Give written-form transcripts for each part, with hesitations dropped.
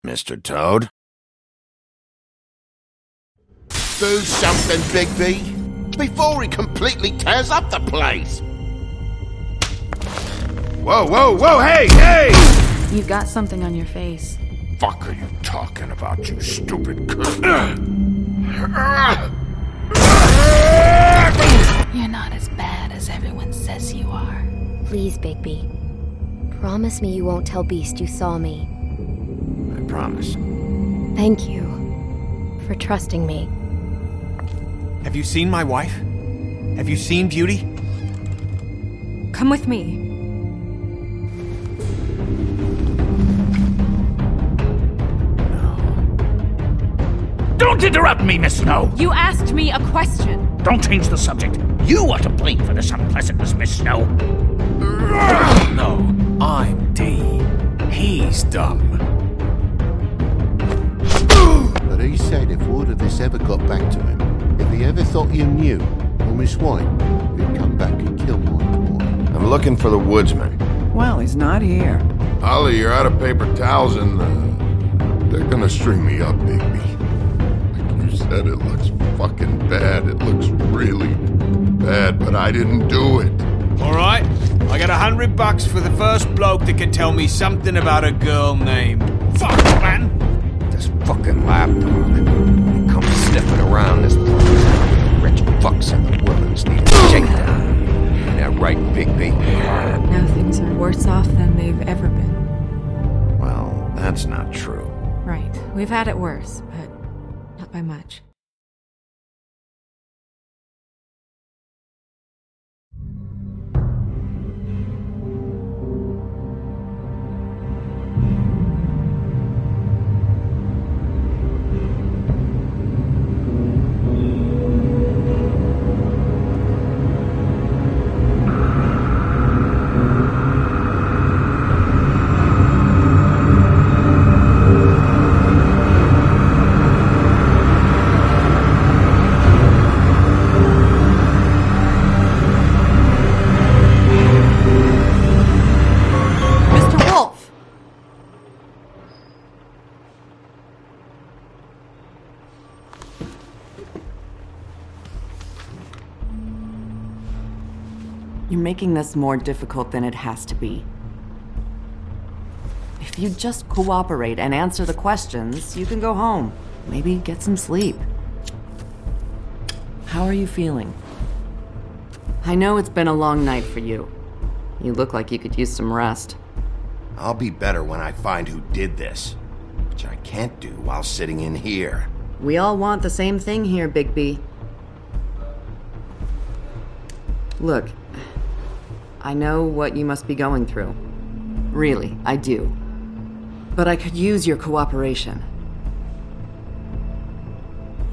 Mr. Toad? Do something, Bigby, before he completely tears up the place! Whoa, whoa, whoa, hey, hey! You've got something on your face. Fuck are you talking about, you stupid cunt? You're not as bad as everyone says you are. Please, Bigby. Promise me you won't tell Beast you saw me. I promise. Thank you for trusting me. Have you seen my wife? Have you seen Beauty? Come with me. Don't interrupt me, Miss Snow! You asked me a question. Don't change the subject. You are to blame for this unpleasantness, Miss Snow. No, I'm D. He's dumb. But he said if word of this ever got back to him, if he ever thought you knew, or Miss White, he'd come back and kill my boy. I'm looking for the woodsman. Well, he's not here. Ollie, you're out of paper towels and they're gonna string me up, Bigby. Like you said, it looks fucking bad. It looks really bad, but I didn't do it. Alright, I got $100 for the first bloke that can tell me something about a girl named... Fuck, man! This fucking lapdog. He comes sniffing around this place. Rich fucks and the women's need a shakedown. Ain't that right, Bigby? Now things are worse off than they've ever been. Well, that's not true. Right. We've had it worse, but not by much. You're making this more difficult than it has to be. If you just cooperate and answer the questions, you can go home. Maybe get some sleep. How are you feeling? I know it's been a long night for you. You look like you could use some rest. I'll be better when I find who did this, which I can't do while sitting in here. We all want the same thing here, Bigby. Look, I know what you must be going through. Really, I do. But I could use your cooperation.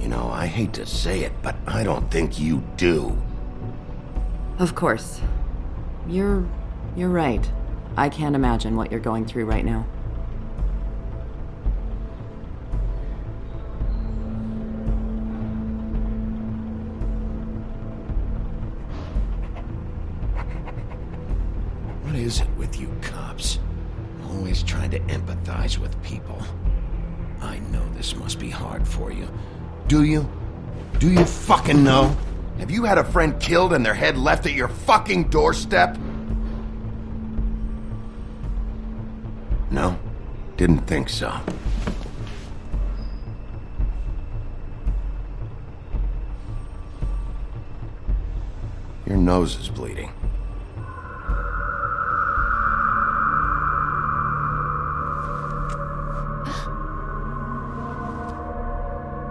You know, I hate to say it, but I don't think you do. Of course. You're right. I can't imagine what you're going through right now. What is it with you cops? Always trying to empathize with people. I know this must be hard for you. Do you? Do you fucking know? Have you had a friend killed and their head left at your fucking doorstep? No? Didn't think so. Your nose is bleeding.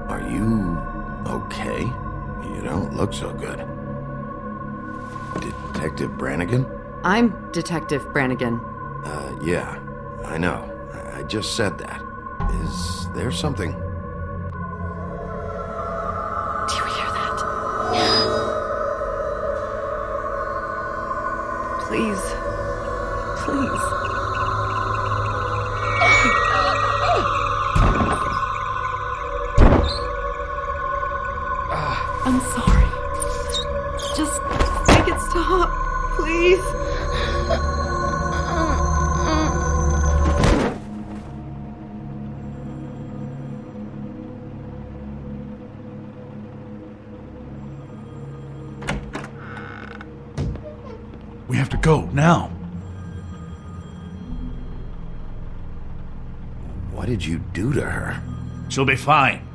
Are you okay? You don't look so good. Detective Brannigan? I'm Detective Brannigan. Yeah, I know. I just said that. Is there something? Do you hear that? Please. Please. I'm sorry. Just make it stop, please. have to go, now. What did you do to her? She'll be fine.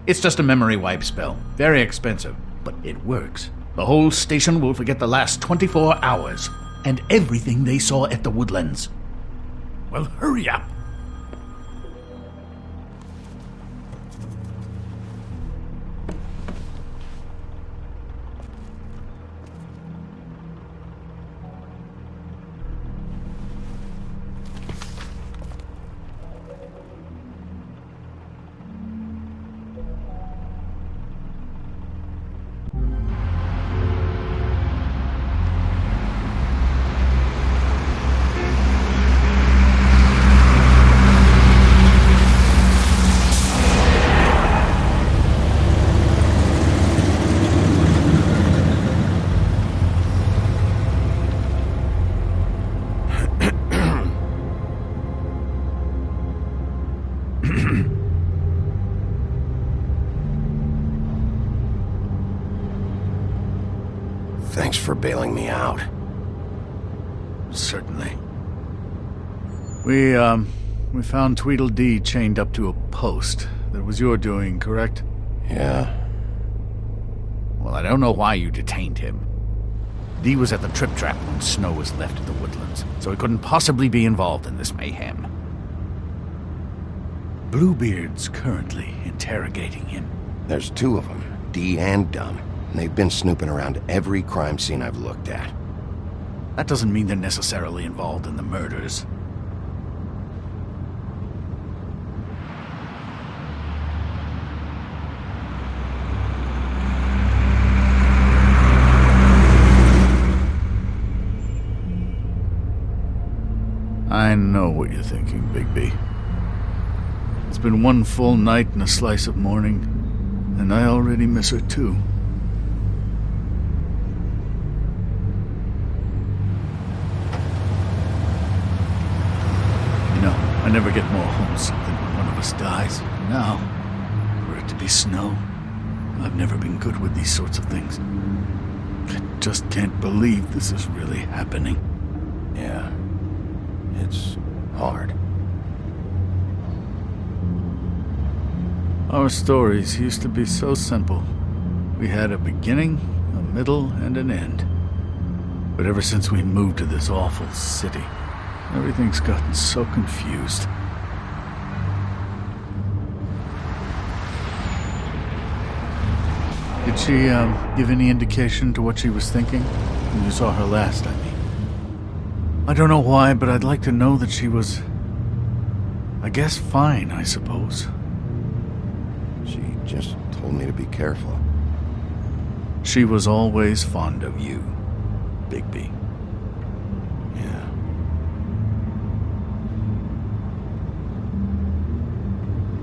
It's just a memory wipe spell. Very expensive, but it works. The whole station will forget the last 24 hours and everything they saw at the Woodlands. Well, hurry up. Thanks for bailing me out. Certainly. We found Tweedledee chained up to a post. That was your doing, correct? Yeah. Well, I don't know why you detained him. Dee was at the Trip Trap when Snow was left at the Woodlands, so he couldn't possibly be involved in this mayhem. Bluebeard's currently interrogating him. There's two of them, Dee and Dunn. And they've been snooping around every crime scene I've looked at. That doesn't mean they're necessarily involved in the murders. I know what you're thinking, Bigby. It's been one full night and a slice of morning, and I already miss her too. I never get more homesick than when one of us dies. Now, for it to be Snow, I've never been good with these sorts of things. I just can't believe this is really happening. Yeah, it's hard. Our stories used to be so simple. We had a beginning, a middle, and an end. But ever since we moved to this awful city, everything's gotten so confused. Did she, give any indication to what she was thinking? When you saw her last, I mean. I don't know why, but I'd like to know that she was, I guess, fine, I suppose. She just told me to be careful. She was always fond of you, Bigby. Yeah.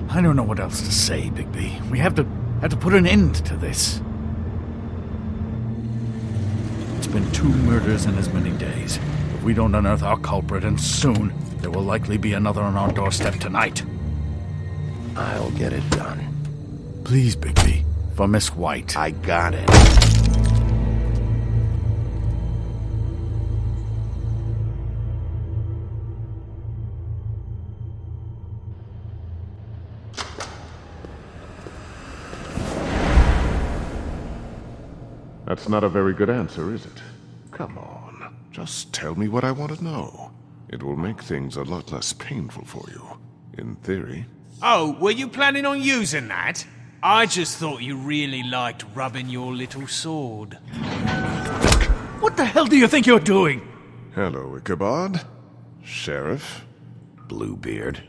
I don't know what else to say, Bigby. We have to put an end to this. It's been 2 murders in as many days. If we don't unearth our culprit, and soon, there will likely be another on our doorstep tonight. I'll get it done. Please, Bigby. For Miss White. I got it. That's not a very good answer, is it? Come on, just tell me what I want to know. It will make things a lot less painful for you, in theory. Oh, were you planning on using that? I just thought you really liked rubbing your little sword. What the hell do you think you're doing? Hello, Ichabod. Sheriff. Bluebeard.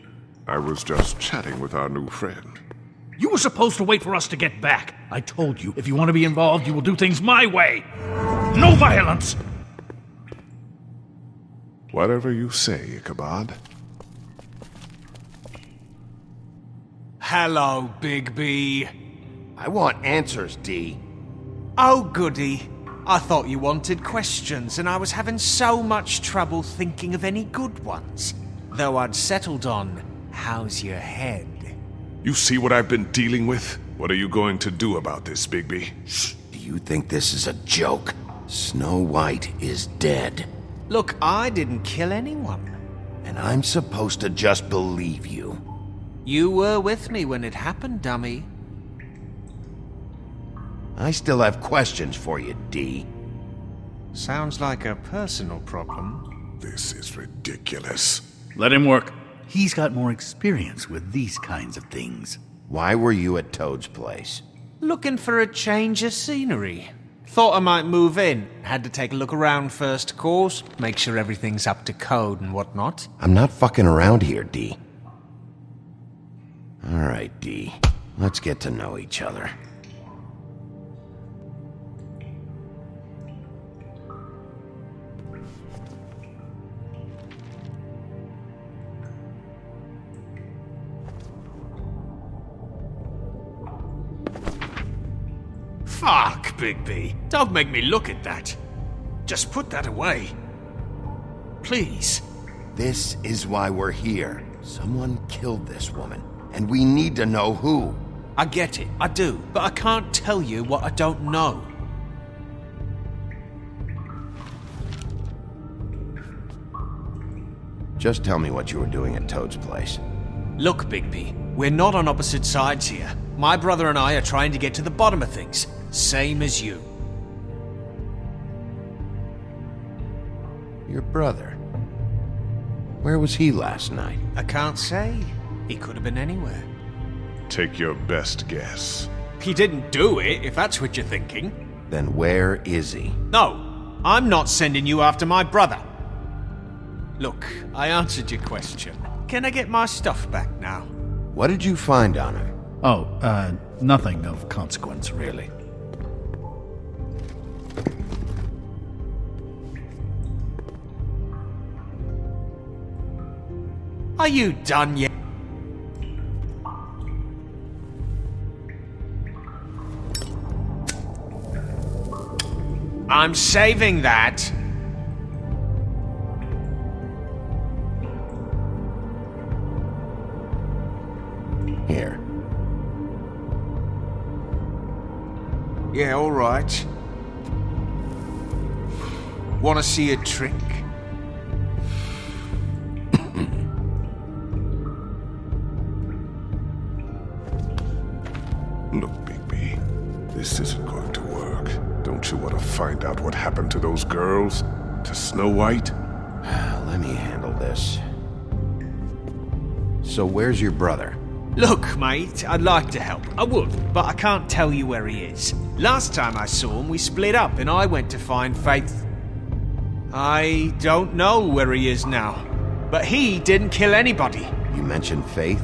I was just chatting with our new friend. You were supposed to wait for us to get back. I told you, if you want to be involved, you will do things my way. No violence! Whatever you say, Ichabod. Hello, Bigby. I want answers, Dee. Oh, goody. I thought you wanted questions, and I was having so much trouble thinking of any good ones. Though I'd settled on, how's your head? You see what I've been dealing with? What are you going to do about this, Bigby? Do you think this is a joke? Snow White is dead. Look, I didn't kill anyone. And I'm supposed to just believe you. You were with me when it happened, dummy. I still have questions for you, D. Sounds like a personal problem. This is ridiculous. Let him work. He's got more experience with these kinds of things. Why were you at Toad's place? Looking for a change of scenery. Thought I might move in. Had to take a look around first, of course. Make sure everything's up to code and whatnot. I'm not fucking around here, D. Alright, D. Let's get to know each other. Fuck, Bigby. Don't make me look at that. Just put that away. Please. This is why we're here. Someone killed this woman, and we need to know who. I get it, I do, but I can't tell you what I don't know. Just tell me what you were doing at Toad's place. Look, Bigby, we're not on opposite sides here. My brother and I are trying to get to the bottom of things. Same as you. Your brother? Where was he last night? I can't say. He could have been anywhere. Take your best guess. He didn't do it, if that's what you're thinking. Then where is he? No, I'm not sending you after my brother. Look, I answered your question. Can I get my stuff back now? What did you find on him? Oh, nothing of consequence, really. Are you done yet? I'm saving that. Here. Yeah, all right. Want to see a trick? Look, Bigby, this isn't going to work. Don't you want to find out what happened to those girls? To Snow White? Let me handle this. So where's your brother? Look, mate, I'd like to help. I would, but I can't tell you where he is. Last time I saw him, we split up and I went to find Faith. I don't know where he is now, but he didn't kill anybody. You mentioned Faith?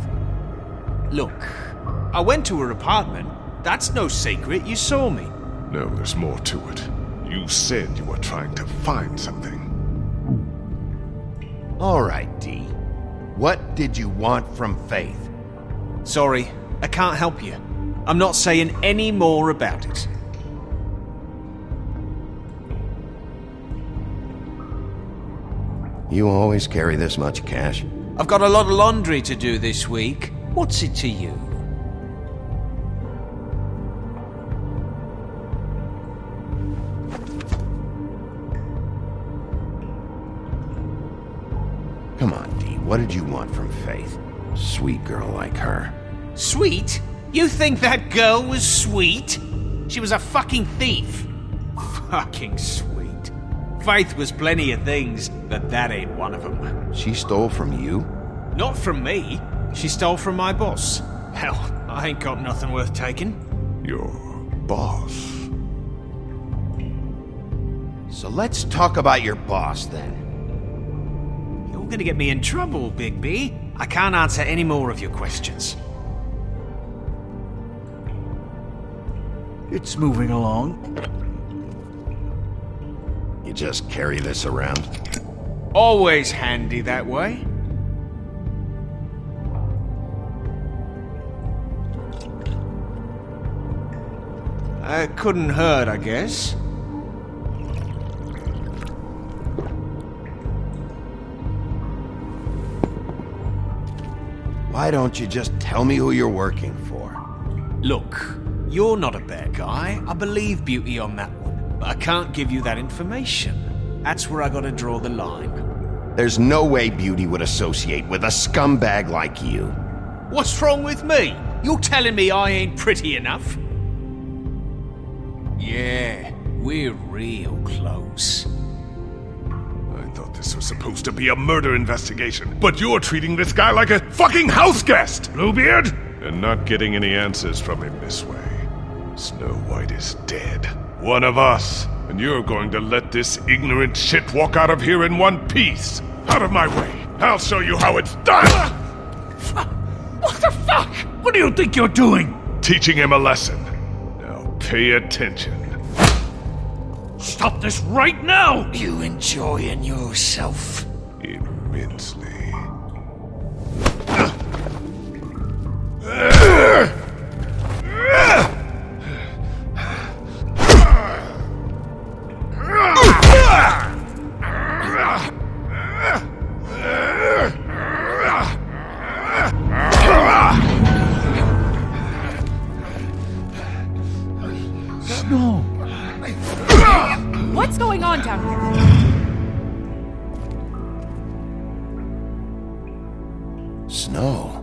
Look, I went to her apartment. That's no secret, you saw me. No, there's more to it. You said you were trying to find something. All right, D. What did you want from Faith? Sorry, I can't help you. I'm not saying any more about it. You always carry this much cash? I've got a lot of laundry to do this week. What's it to you? Come on, D. What did you want from Faith? Sweet girl like her. Sweet? You think that girl was sweet? She was a fucking thief. Fucking sweet. Faith was plenty of things, but that ain't one of them. She stole from you? Not from me. She stole from my boss. Hell, I ain't got nothing worth taking. Your boss? So let's talk about your boss, then. You're gonna get me in trouble, Bigby. I can't answer any more of your questions. It's moving along. You just carry this around? Always handy that way. Couldn't hurt, I guess. Why don't you just tell me who you're working for? Look, you're not a bad guy. I believe Beauty on that one. but I can't give you that information. That's where I gotta draw the line. There's no way Beauty would associate with a scumbag like you. What's wrong with me? You're telling me I ain't pretty enough? Yeah, we're real close. I thought this was supposed to be a murder investigation, but you're treating this guy like a fucking house guest, Bluebeard! And not getting any answers from him this way. Snow White is dead. One of us. And you're going to let this ignorant shit walk out of here in one piece. Out of my way. I'll show you how it's done! What the fuck? What do you think you're doing? Teaching him a lesson. Now pay attention. Stop this right now! You enjoying yourself? Immensely. No. What's going on down here? Snow.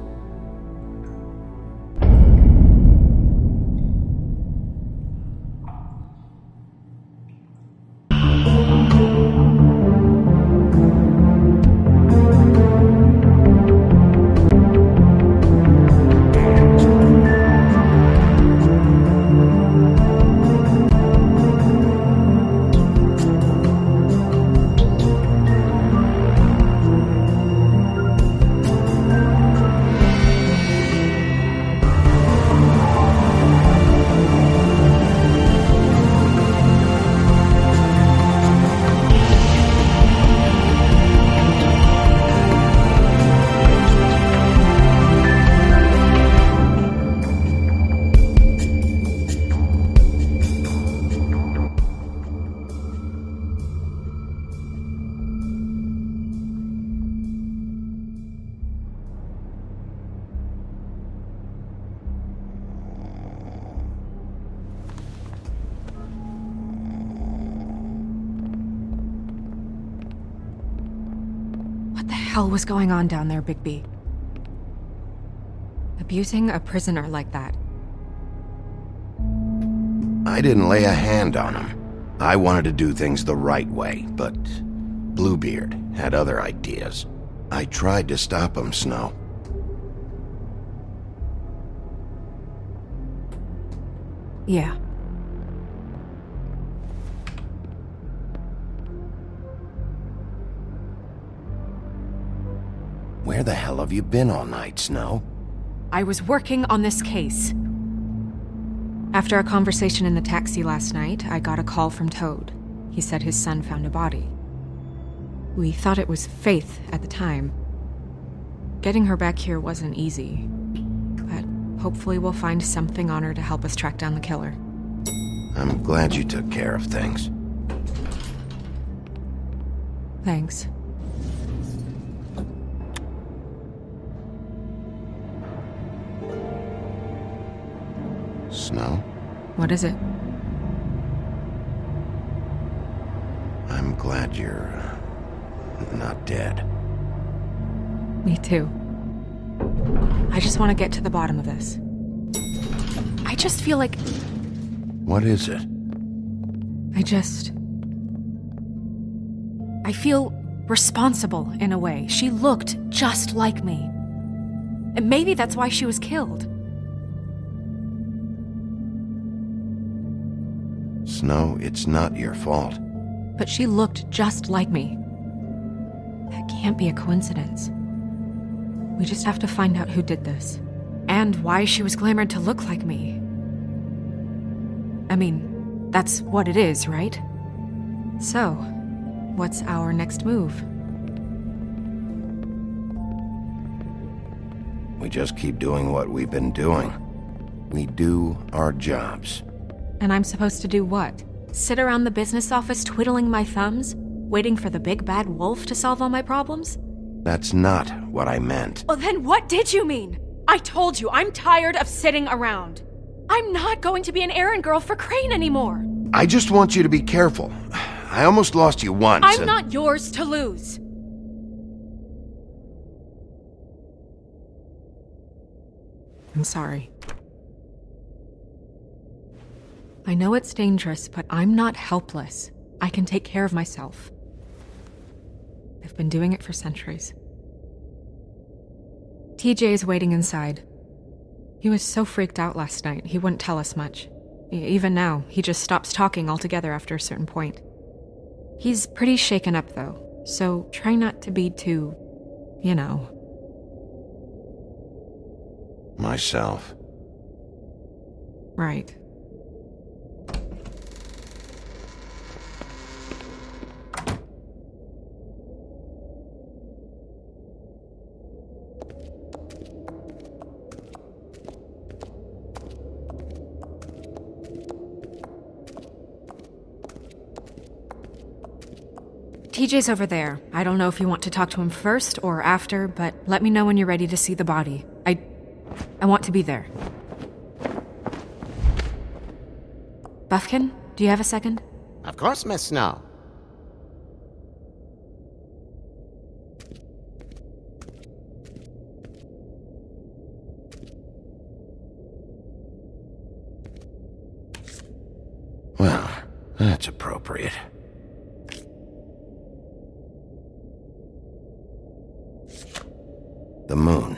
What the hell was going on down there, Bigby? Abusing a prisoner like that. I didn't lay a hand on him. I wanted to do things the right way, but Bluebeard had other ideas. I tried to stop him, Snow. Yeah. Where the hell have you been all night, Snow? I was working on this case. After a conversation in the taxi last night, I got a call from Toad. He said his son found a body. We thought it was Faith at the time. Getting her back here wasn't easy, but hopefully we'll find something on her to help us track down the killer. I'm glad you took care of things. Thanks. Snow? What is it? I'm glad you're not dead. Me too. I just want to get to the bottom of this. I just feel like What is it? I feel responsible in a way. She looked just like me. And maybe that's why she was killed. Snow, it's not your fault. But she looked just like me. That can't be a coincidence. We just have to find out who did this. And why she was glamored to look like me. I mean, that's what it is, right? So, what's our next move? We just keep doing what we've been doing. We do our jobs. And I'm supposed to do what? Sit around the business office twiddling my thumbs, waiting for the big bad wolf to solve all my problems? That's not what I meant. Well, then what did you mean? I told you, I'm tired of sitting around. I'm not going to be an errand girl for Crane anymore. I just want you to be careful. I almost lost you once. I'm not yours to lose. I'm sorry. I know it's dangerous, but I'm not helpless. I can take care of myself. I've been doing it for centuries. TJ is waiting inside. He was so freaked out last night, he wouldn't tell us much. Even now, he just stops talking altogether after a certain point. He's pretty shaken up, though, so try not to be too, you know. Myself. Right. TJ's over there. I don't know if you want to talk to him first or after, but let me know when you're ready to see the body. I want to be there. Buffkin, do you have a second? Of course, Miss Snow. Well, that's appropriate. The moon.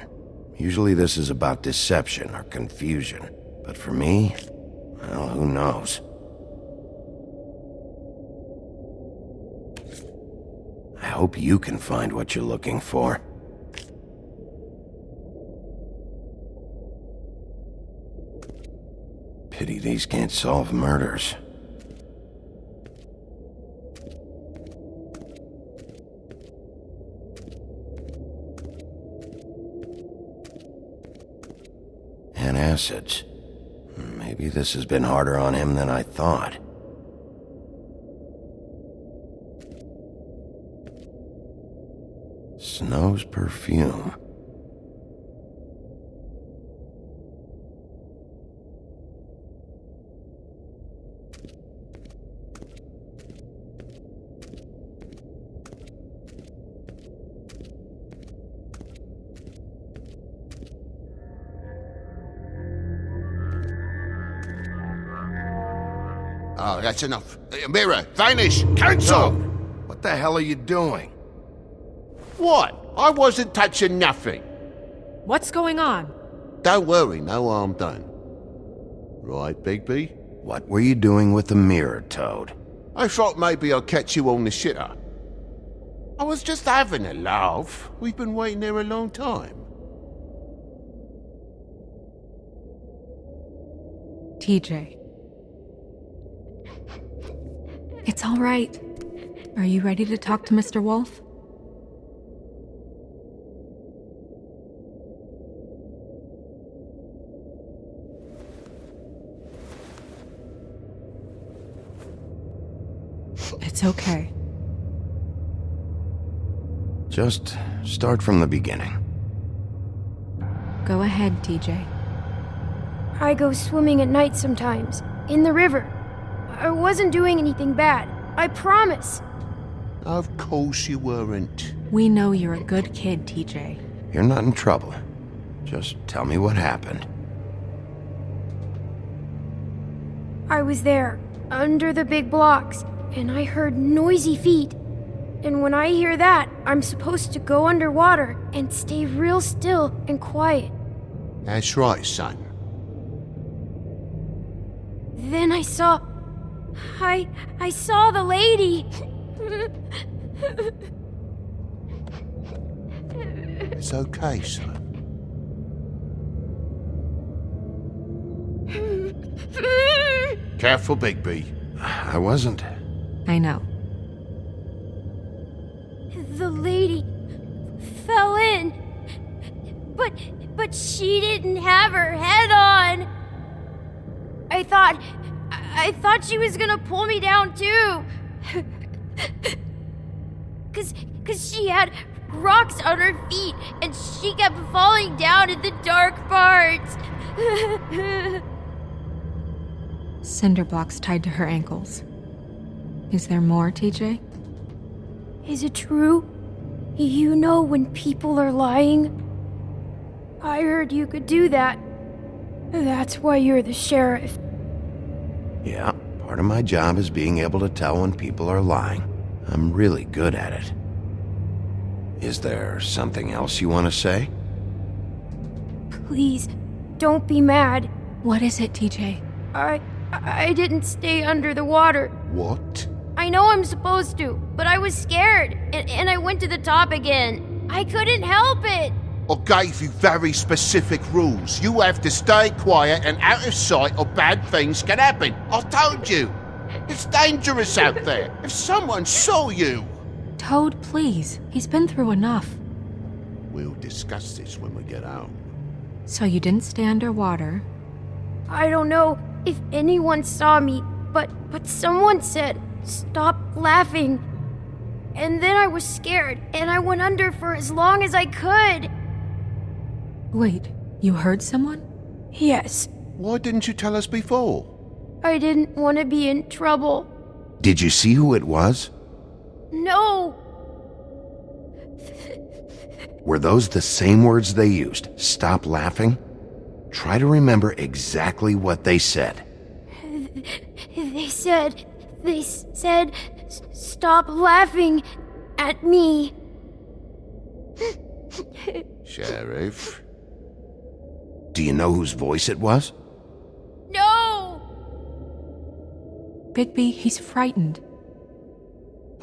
Usually this is about deception or confusion. But for me, well, who knows? I hope you can find what you're looking for. Pity these can't solve murders. Acids. Maybe this has been harder on him than I thought. Snow's perfume. Oh, that's enough. Mirror, vanish, cancel! What the hell are you doing? What? I wasn't touching nothing. What's going on? Don't worry, no harm done. Right, Bigby? What were you doing with the mirror, Toad? I thought maybe I'd catch you on the shitter. I was just having a laugh. We've been waiting there a long time. TJ. It's all right. Are you ready to talk to Mr. Wolf? It's okay. Just start from the beginning. Go ahead, TJ. I go swimming at night sometimes, in the river. I wasn't doing anything bad, I promise. Of course you weren't. We know you're a good kid, TJ. You're not in trouble. Just tell me what happened. I was there, under the big blocks, and I heard noisy feet. And when I hear that, I'm supposed to go underwater and stay real still and quiet. That's right, son. Then I saw the lady. It's okay, son. Careful, Bigby. I wasn't. I know. The lady fell in. But she didn't have her head on. I thought she was gonna pull me down too. Cause she had rocks on her feet and she kept falling down in the dark parts. cinder blocks tied to her ankles. Is there more, TJ? Is it true? You know when people are lying? I heard you could do that. That's why you're the sheriff. Yeah, part of my job is being able to tell when people are lying. I'm really good at it. Is there something else you want to say? Please, don't be mad. What is it, TJ? I didn't stay under the water. What? I know I'm supposed to, but I was scared, and I went to the top again. I couldn't help it. I gave you very specific rules. You have to stay quiet and out of sight or bad things can happen. I told you. It's dangerous out there. If someone saw you... Toad, please. He's been through enough. We'll discuss this when we get home. So you didn't stay underwater. I don't know if anyone saw me, but someone said, "Stop laughing." And then I was scared, and I went under for as long as I could. Wait, you heard someone? Yes, Why didn't you tell us before? I didn't want to be in trouble. Did you see who it was? No, Were those the same words they used? Stop laughing? Try to remember exactly what they said. they said, "Stop laughing at me." Sheriff? Do you know whose voice it was? No! Bigby, he's frightened.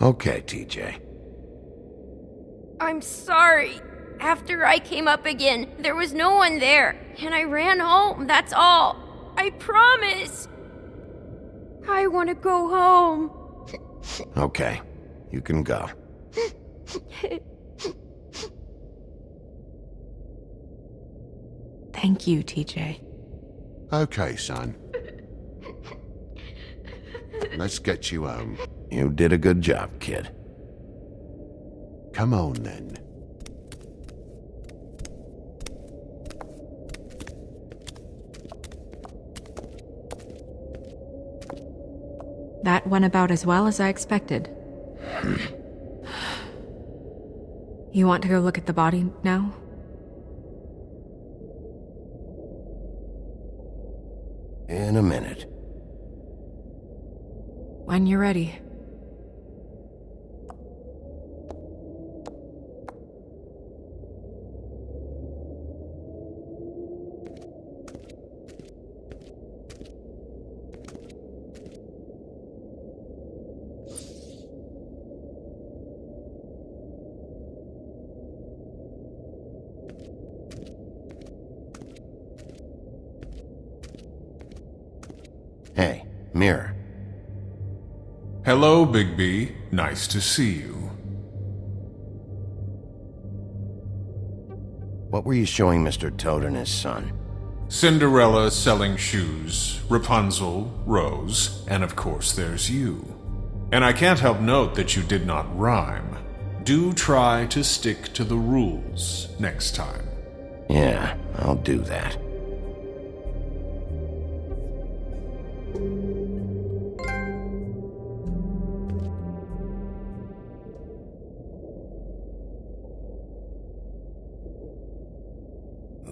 Okay, TJ. I'm sorry. After I came up again, there was no one there, and I ran home, that's all. I promise. I want to go home. Okay, you can go. Thank you, TJ. Okay, son. Let's get you home. You did a good job, kid. Come on, then. That went about as well as I expected. You want to go look at the body now? In a minute. When you're ready. Hey, Mirror. Hello, Bigby. Nice to see you. What were you showing Mr. Toad and his son? Cinderella selling shoes, Rapunzel, Rose, and of course there's you. And I can't help note that you did not rhyme. Do try to stick to the rules next time. Yeah, I'll do that.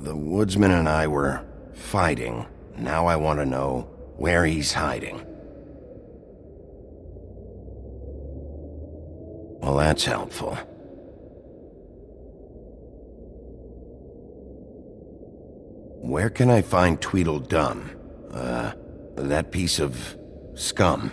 The woodsman and I were fighting. Now I want to know where he's hiding. Well, that's helpful. Where can I find Tweedledum? That piece of scum.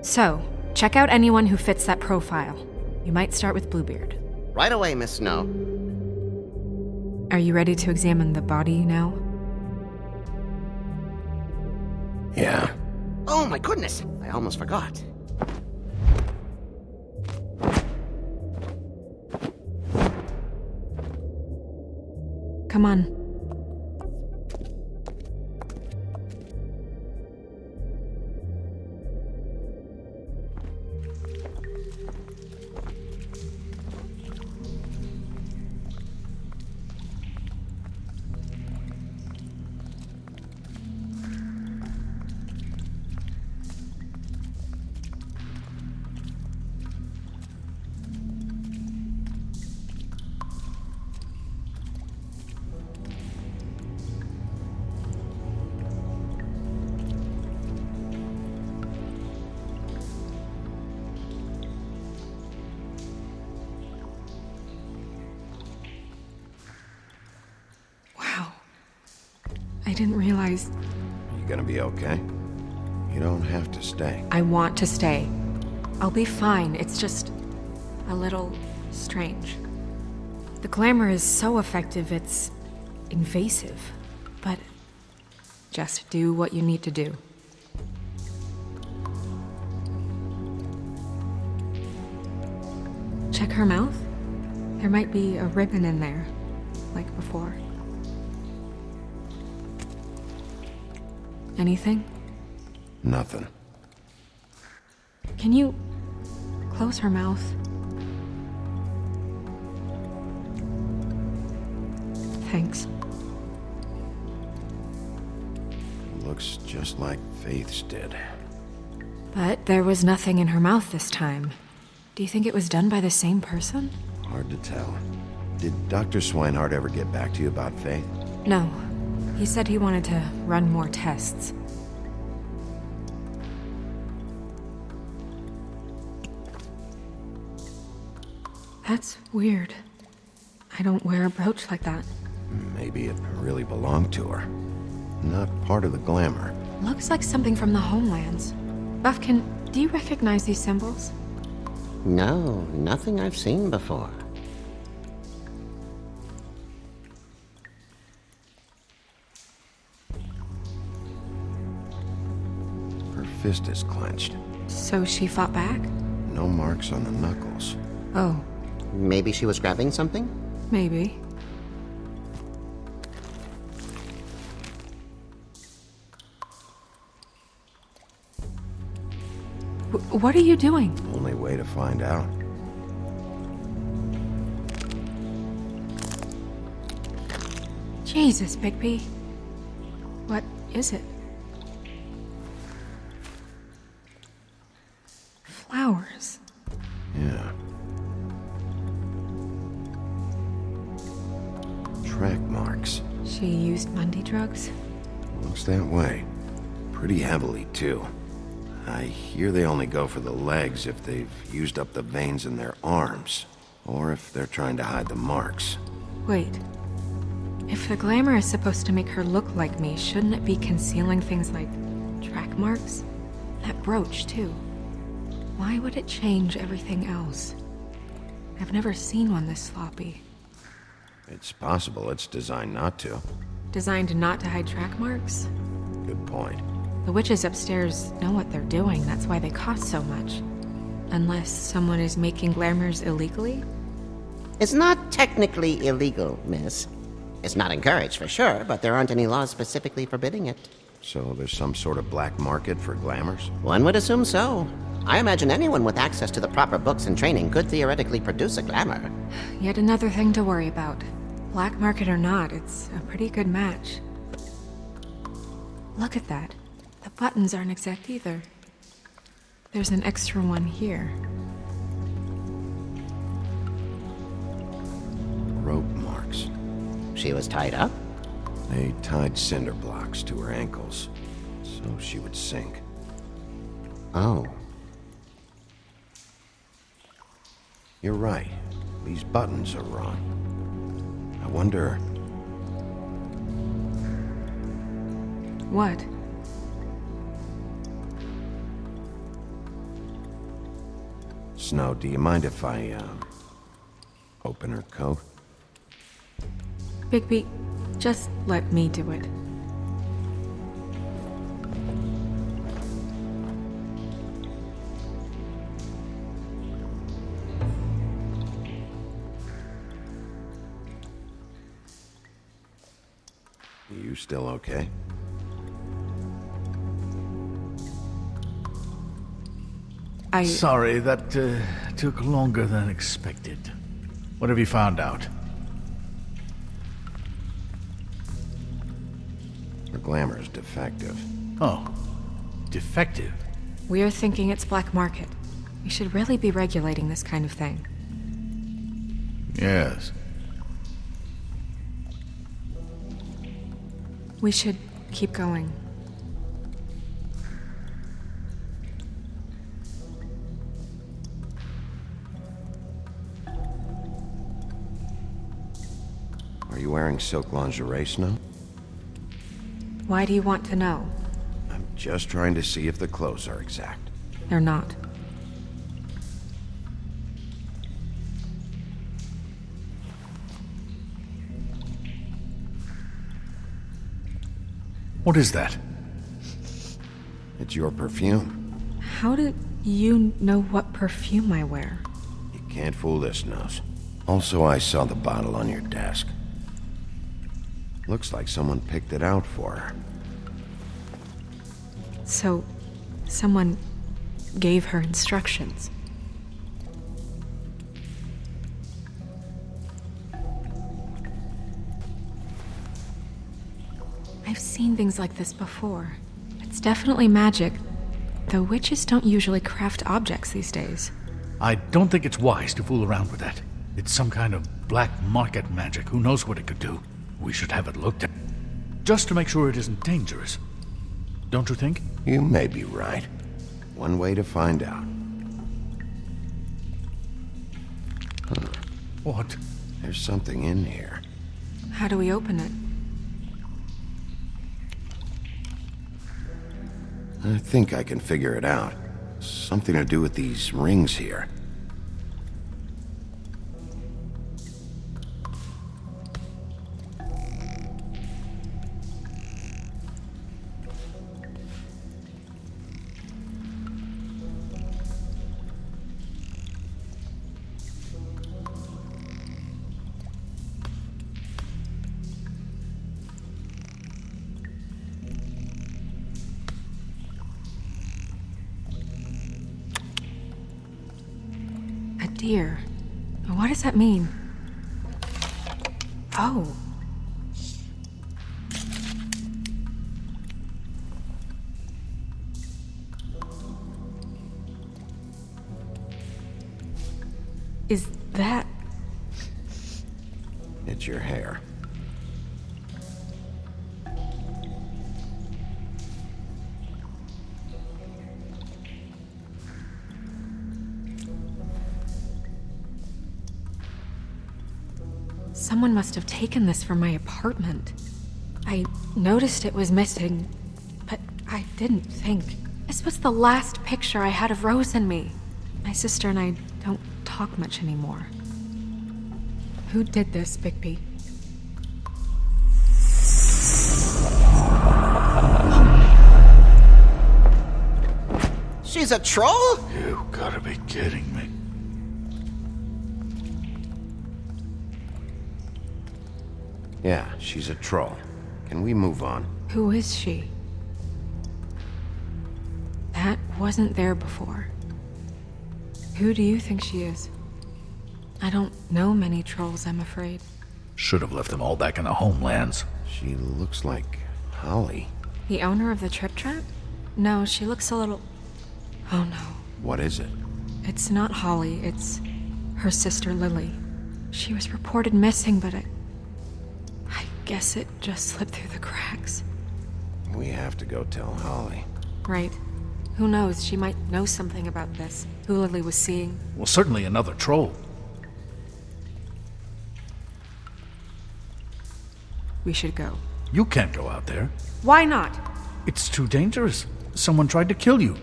So, check out anyone who fits that profile. You might start with Bluebeard. Right away, Miss Snow. Are you ready to examine the body now? Yeah. Oh my goodness! I almost forgot. Come on. I didn't realize... You gonna be okay? You don't have to stay. I want to stay. I'll be fine. It's just a little strange. The glamour is so effective, it's invasive. But just do what you need to do. Check her mouth. There might be a ribbon in there, like before. Anything? Nothing. Can you close her mouth? Thanks. Looks just like Faith's did. But there was nothing in her mouth this time. Do you think it was done by the same person? Hard to tell. Did Dr. Swinehart ever get back to you about Faith? No. He said he wanted to run more tests. That's weird. I don't wear a brooch like that. Maybe it really belonged to her. Not part of the glamour. Looks like something from the homelands. Buffkin, do you recognize these symbols? No, nothing I've seen before. Her fist is clenched. So she fought back? No marks on the knuckles. Oh. Maybe she was grabbing something? Maybe. What are you doing? Only way to find out. Jesus, Bigby. What is it? Flowers. Yeah. Track marks. She used Mundy drugs? Looks that way. Pretty heavily, too. I hear they only go for the legs if they've used up the veins in their arms, or if they're trying to hide the marks. Wait. If the glamour is supposed to make her look like me, shouldn't it be concealing things like track marks? That brooch, too. Why would it change everything else? I've never seen one this sloppy. It's possible it's designed not to. Designed not to hide track marks? Good point. The witches upstairs know what they're doing, that's why they cost so much. Unless someone is making glamours illegally? It's not technically illegal, miss. It's not encouraged for sure, but there aren't any laws specifically forbidding it. So there's some sort of black market for glamours? One would assume so. I imagine anyone with access to the proper books and training could theoretically produce a glamour. Yet another thing to worry about. Black market or not, it's a pretty good match. Look at that. The buttons aren't exact either. There's an extra one here. Rope marks. She was tied up? They tied cinder blocks to her ankles, so she would sink. Oh. You're right. These buttons are wrong. I wonder... What? Snow, do you mind if I, open her coat? Bigby, just let me do it. You still okay? Sorry, that took longer than expected. What have you found out? The glamour's defective. Oh, defective? We're thinking it's black market. We should really be regulating this kind of thing. Yes. We should keep going. Are you wearing silk lingerie, Snow? Why do you want to know? I'm just trying to see if the clothes are exact. They're not. What is that? It's your perfume. How do you know what perfume I wear? You can't fool this nose. Also, I saw the bottle on your desk. Looks like someone picked it out for her. So, someone gave her instructions. I've seen things like this before. It's definitely magic, though witches don't usually craft objects these days. I don't think it's wise to fool around with that. It's some kind of black market magic. Who knows what it could do? We should have it looked at. Just to make sure it isn't dangerous. Don't you think? You may be right. One way to find out. Huh. What? There's something in here. How do we open it? I think I can figure it out. Something to do with these rings here. Deer. What does that mean? Oh. Is that... It's your hair. Someone must have taken this from my apartment. I noticed it was missing, but I didn't think. This was the last picture I had of Rose and me. My sister and I don't talk much anymore. Who did this, Bigby? She's a troll? You gotta be kidding me. Yeah, she's a troll. Can we move on? Who is she? That wasn't there before. Who do you think she is? I don't know many trolls, I'm afraid. Should have left them all back in the homelands. She looks like Holly. The owner of the Trip Trap? No, she looks a little... Oh no. What is it? It's not Holly, it's her sister Lily. She was reported missing, but I guess it just slipped through the cracks. We have to go tell Holly. Right. Who knows, she might know something about this. Who Lily was seeing. Well, certainly another troll. We should go. You can't go out there. Why not? It's too dangerous. Someone tried to kill you.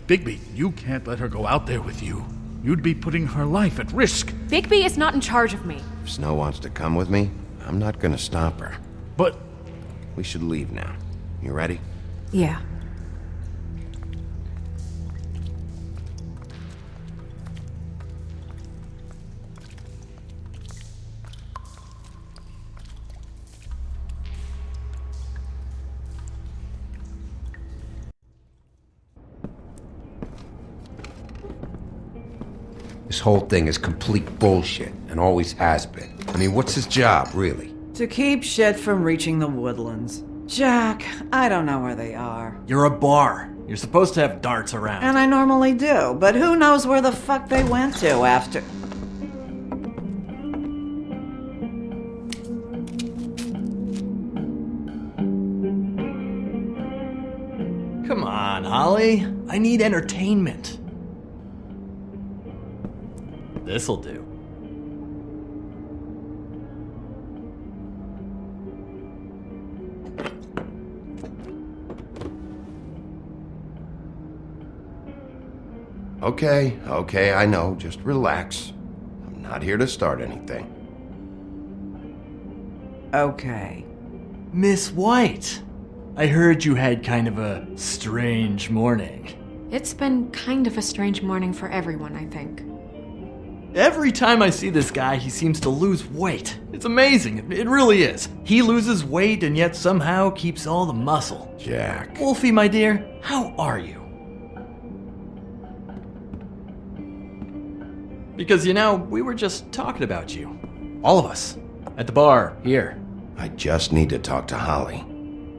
Bigby, you can't let her go out there with you. You'd be putting her life at risk. Bigby is not in charge of me. If Snow wants to come with me, I'm not gonna stop her. But We should leave now. You ready? Yeah. This whole thing is complete bullshit, and always has been. I mean, what's his job, really? To keep shit from reaching the woodlands. Jack, I don't know where they are. You're a bar. You're supposed to have darts around. And I normally do, but who knows where the fuck they went to after... Come on, Holly. I need entertainment. This'll do. Okay, I know. Just relax. I'm not here to start anything. Okay. Miss White, I heard you had kind of a strange morning. It's been kind of a strange morning for everyone, I think. Every time I see this guy, he seems to lose weight. It's amazing. It really is. He loses weight and yet somehow keeps all the muscle. Jack. Wolfie, my dear, how are you? Because, you know, we were just talking about you. All of us. At the bar, here. I just need to talk to Holly.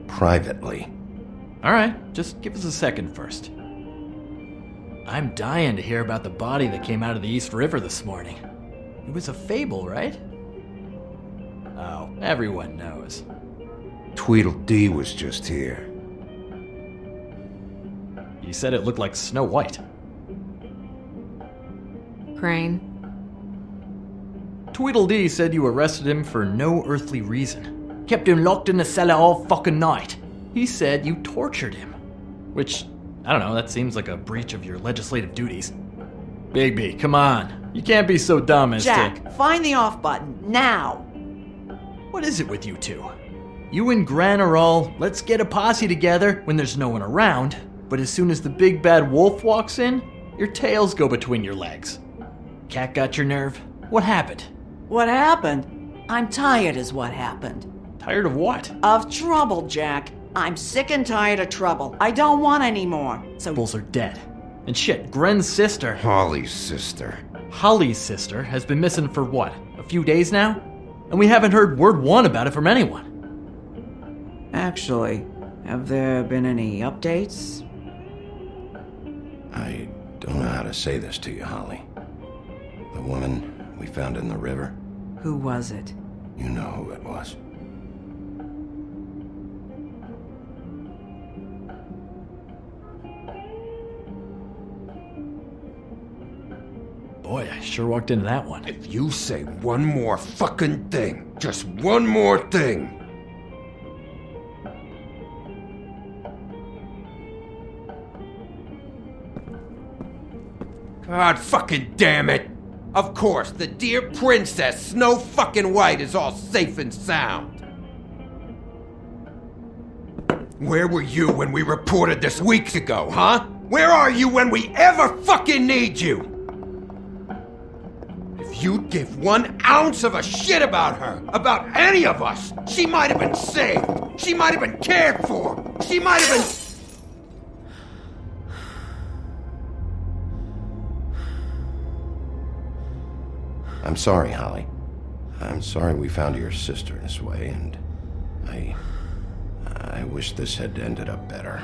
Privately. Alright, just give us a second first. I'm dying to hear about the body that came out of the East River this morning. It was a fable, right? Oh, everyone knows. Tweedledee was just here. You said it looked like Snow White. Crane. Tweedledee said you arrested him for no earthly reason. Kept him locked in the cellar all fucking night. He said you tortured him. Which, I don't know, that seems like a breach of your legislative duties. Bigby, come on. You can't be so dumb as Jack, find the off button, now! What is it with you two? You and Gran are all, let's get a posse together when there's no one around, but as soon as the big bad wolf walks in, your tails go between your legs. Cat got your nerve? What happened? What happened? I'm tired is what happened. Tired of what? Of trouble, Jack. I'm sick and tired of trouble. I don't want any more. So Bulls are dead. And shit, Gren's sister, Holly's sister. Holly's sister, has been missing for what, a few days now? And we haven't heard word one about it from anyone. actually, have there been any updates? I don't know how to say this to you, Holly. The woman we found in the river, Who was it? you know who it was. Boy, I sure walked into that one. If you say one more fucking thing, just one more thing. God fucking damn it! Of course, the dear princess Snow fucking White is all safe and sound. Where were you when we reported this weeks ago, huh? Where are you when we ever fucking need you? If you'd give 1 ounce of a shit about her, about any of us, she might have been saved. She might have been cared for. She might have been... I'm sorry, Holly. I'm sorry we found your sister this way, and I wish this had ended up better.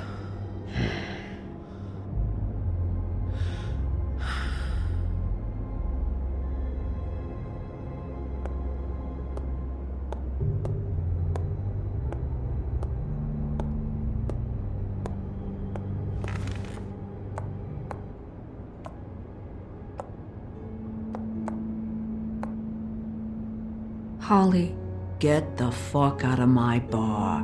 Holly, Get the fuck out of my bar.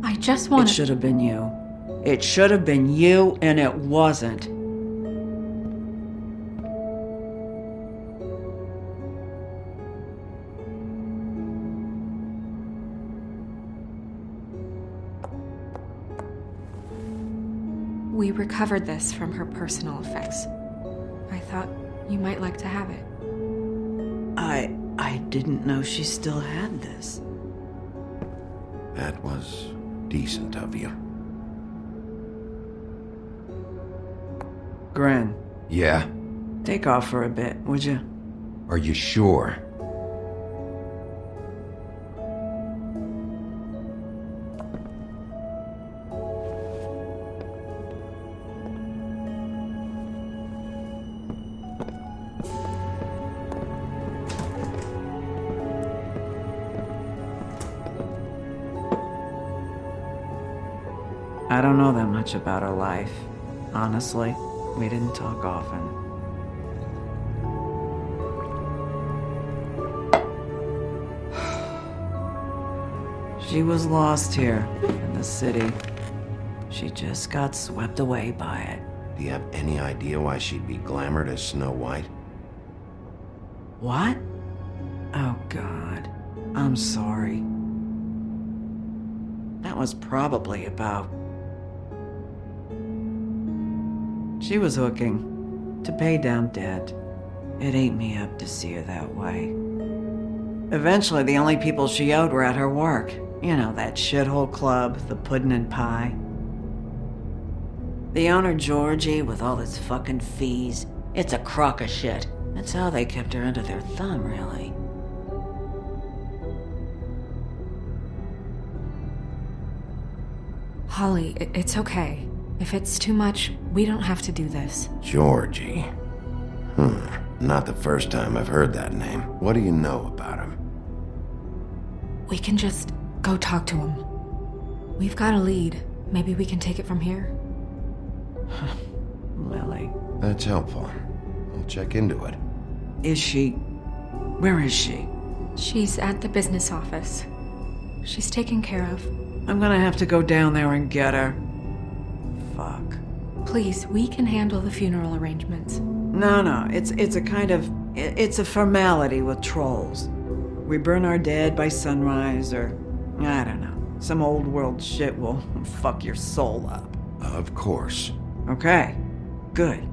I just It want should have been you. It should have been you, and it wasn't. We recovered this from her personal effects. I thought you might like to have it. I didn't know she still had this. That was decent of you. Gren, Yeah? take off for a bit, would you? Are you sure? I don't know that much about her life. Honestly, we didn't talk often. She was lost here in the city. She just got swept away by it. Do you have any idea why she'd be glamored as Snow White? What? Oh, God. I'm sorry. That was probably about... She was hooking to pay down debt. It ate me up to see her that way. Eventually, the only people she owed were at her work. You know, that shithole club, the Puddin' and Pie. The owner, Georgie, with all his fucking fees. It's a crock of shit. That's how they kept her under their thumb, really. Holly, it's okay. If it's too much, we don't have to do this. Georgie. Not the first time I've heard that name. What do you know about him? We can just go talk to him. We've got a lead. Maybe we can take it from here. Lily. That's helpful. I'll check into it. Is she... Where is she? She's at the business office. She's taken care of. I'm gonna have to go down there and get her. Fuck. Please, we can handle the funeral arrangements. No, it's a kind of... It's a formality with trolls. We burn our dead by sunrise, or... I don't know. Some old world shit will fuck your soul up. Of course. Okay. Good.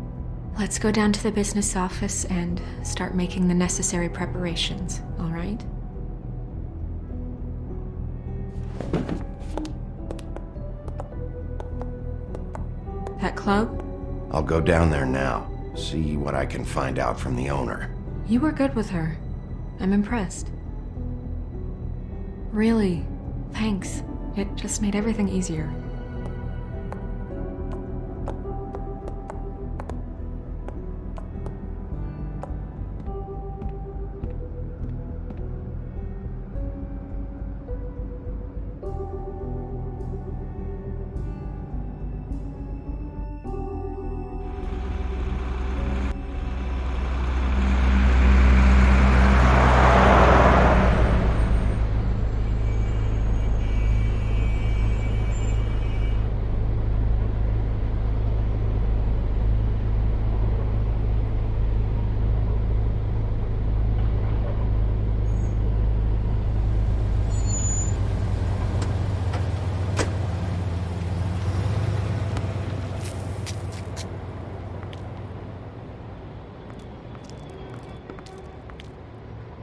Let's go down to the business office and start making the necessary preparations, all right? That club? I'll go down there now. See what I can find out from the owner. You were good with her. I'm impressed. Really, thanks. It just made everything easier.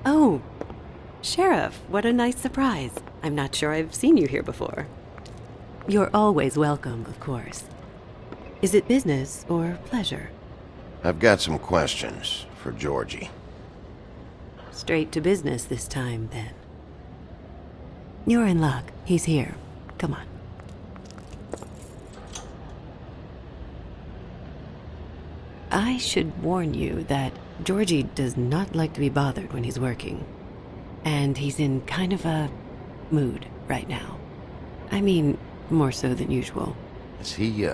Oh, Sheriff, what a nice surprise. I'm not sure I've seen you here before. You're always welcome, of course. Is it business or pleasure? I've got some questions for Georgie. Straight to business this time, then. You're in luck. He's here. Come on. I should warn you that Georgie does not like to be bothered when he's working. And he's in kind of a mood right now. I mean, more so than usual. Is he,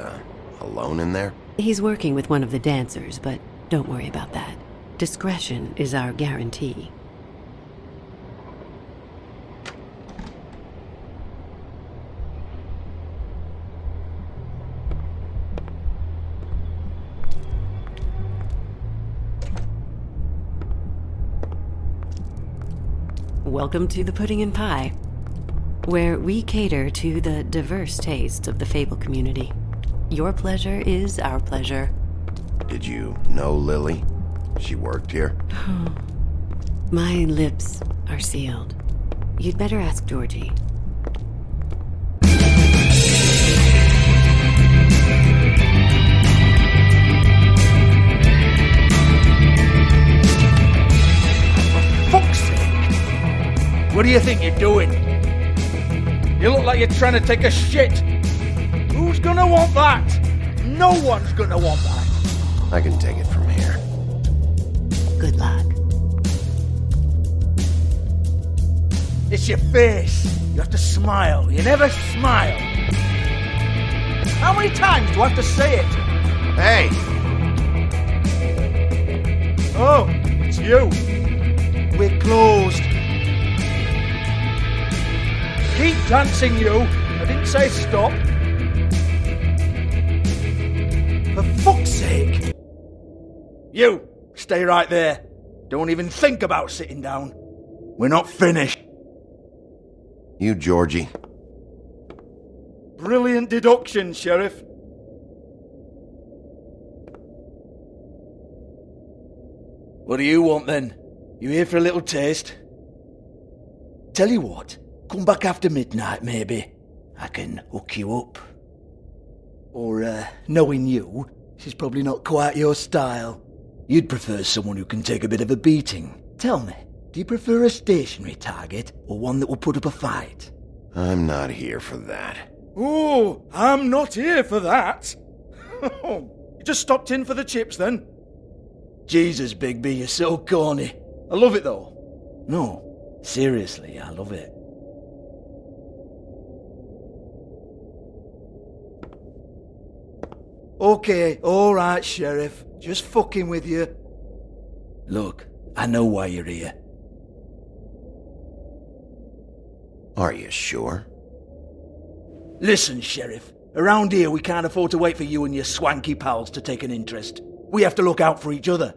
alone in there? He's working with one of the dancers, but don't worry about that. Discretion is our guarantee. Welcome to the Pudding and Pie, where we cater to the diverse tastes of the Fable community. Your pleasure is our pleasure. Did you know Lily? She worked here? My lips are sealed. You'd better ask Georgie. Fuck's sake! What do you think you're doing? You look like you're trying to take a shit. Who's gonna want that? No one's gonna want that. I can take it from here. Good luck. It's your face. You have to smile. You never smile. How many times do I have to say it? Hey! Oh, it's you. We're closed. Keep dancing, you. I didn't say stop. For fuck's sake. You, stay right there. Don't even think about sitting down. We're not finished. You, Georgie. Brilliant deduction, Sheriff. What do you want then? You here for a little taste? Tell you what, come back after midnight maybe. I can hook you up. Or, knowing you, she's probably not quite your style. You'd prefer someone who can take a bit of a beating. Tell me, do you prefer a stationary target or one that will put up a fight? I'm not here for that. Oh, I'm not here for that. You just stopped in for the chips then? Jesus, Bigby, you're so corny. I love it though. No, seriously, I love it. Okay, alright, Sheriff. Just fucking with you. Look, I know why you're here. Are you sure? Listen, Sheriff. Around here, we can't afford to wait for you and your swanky pals to take an interest. We have to look out for each other.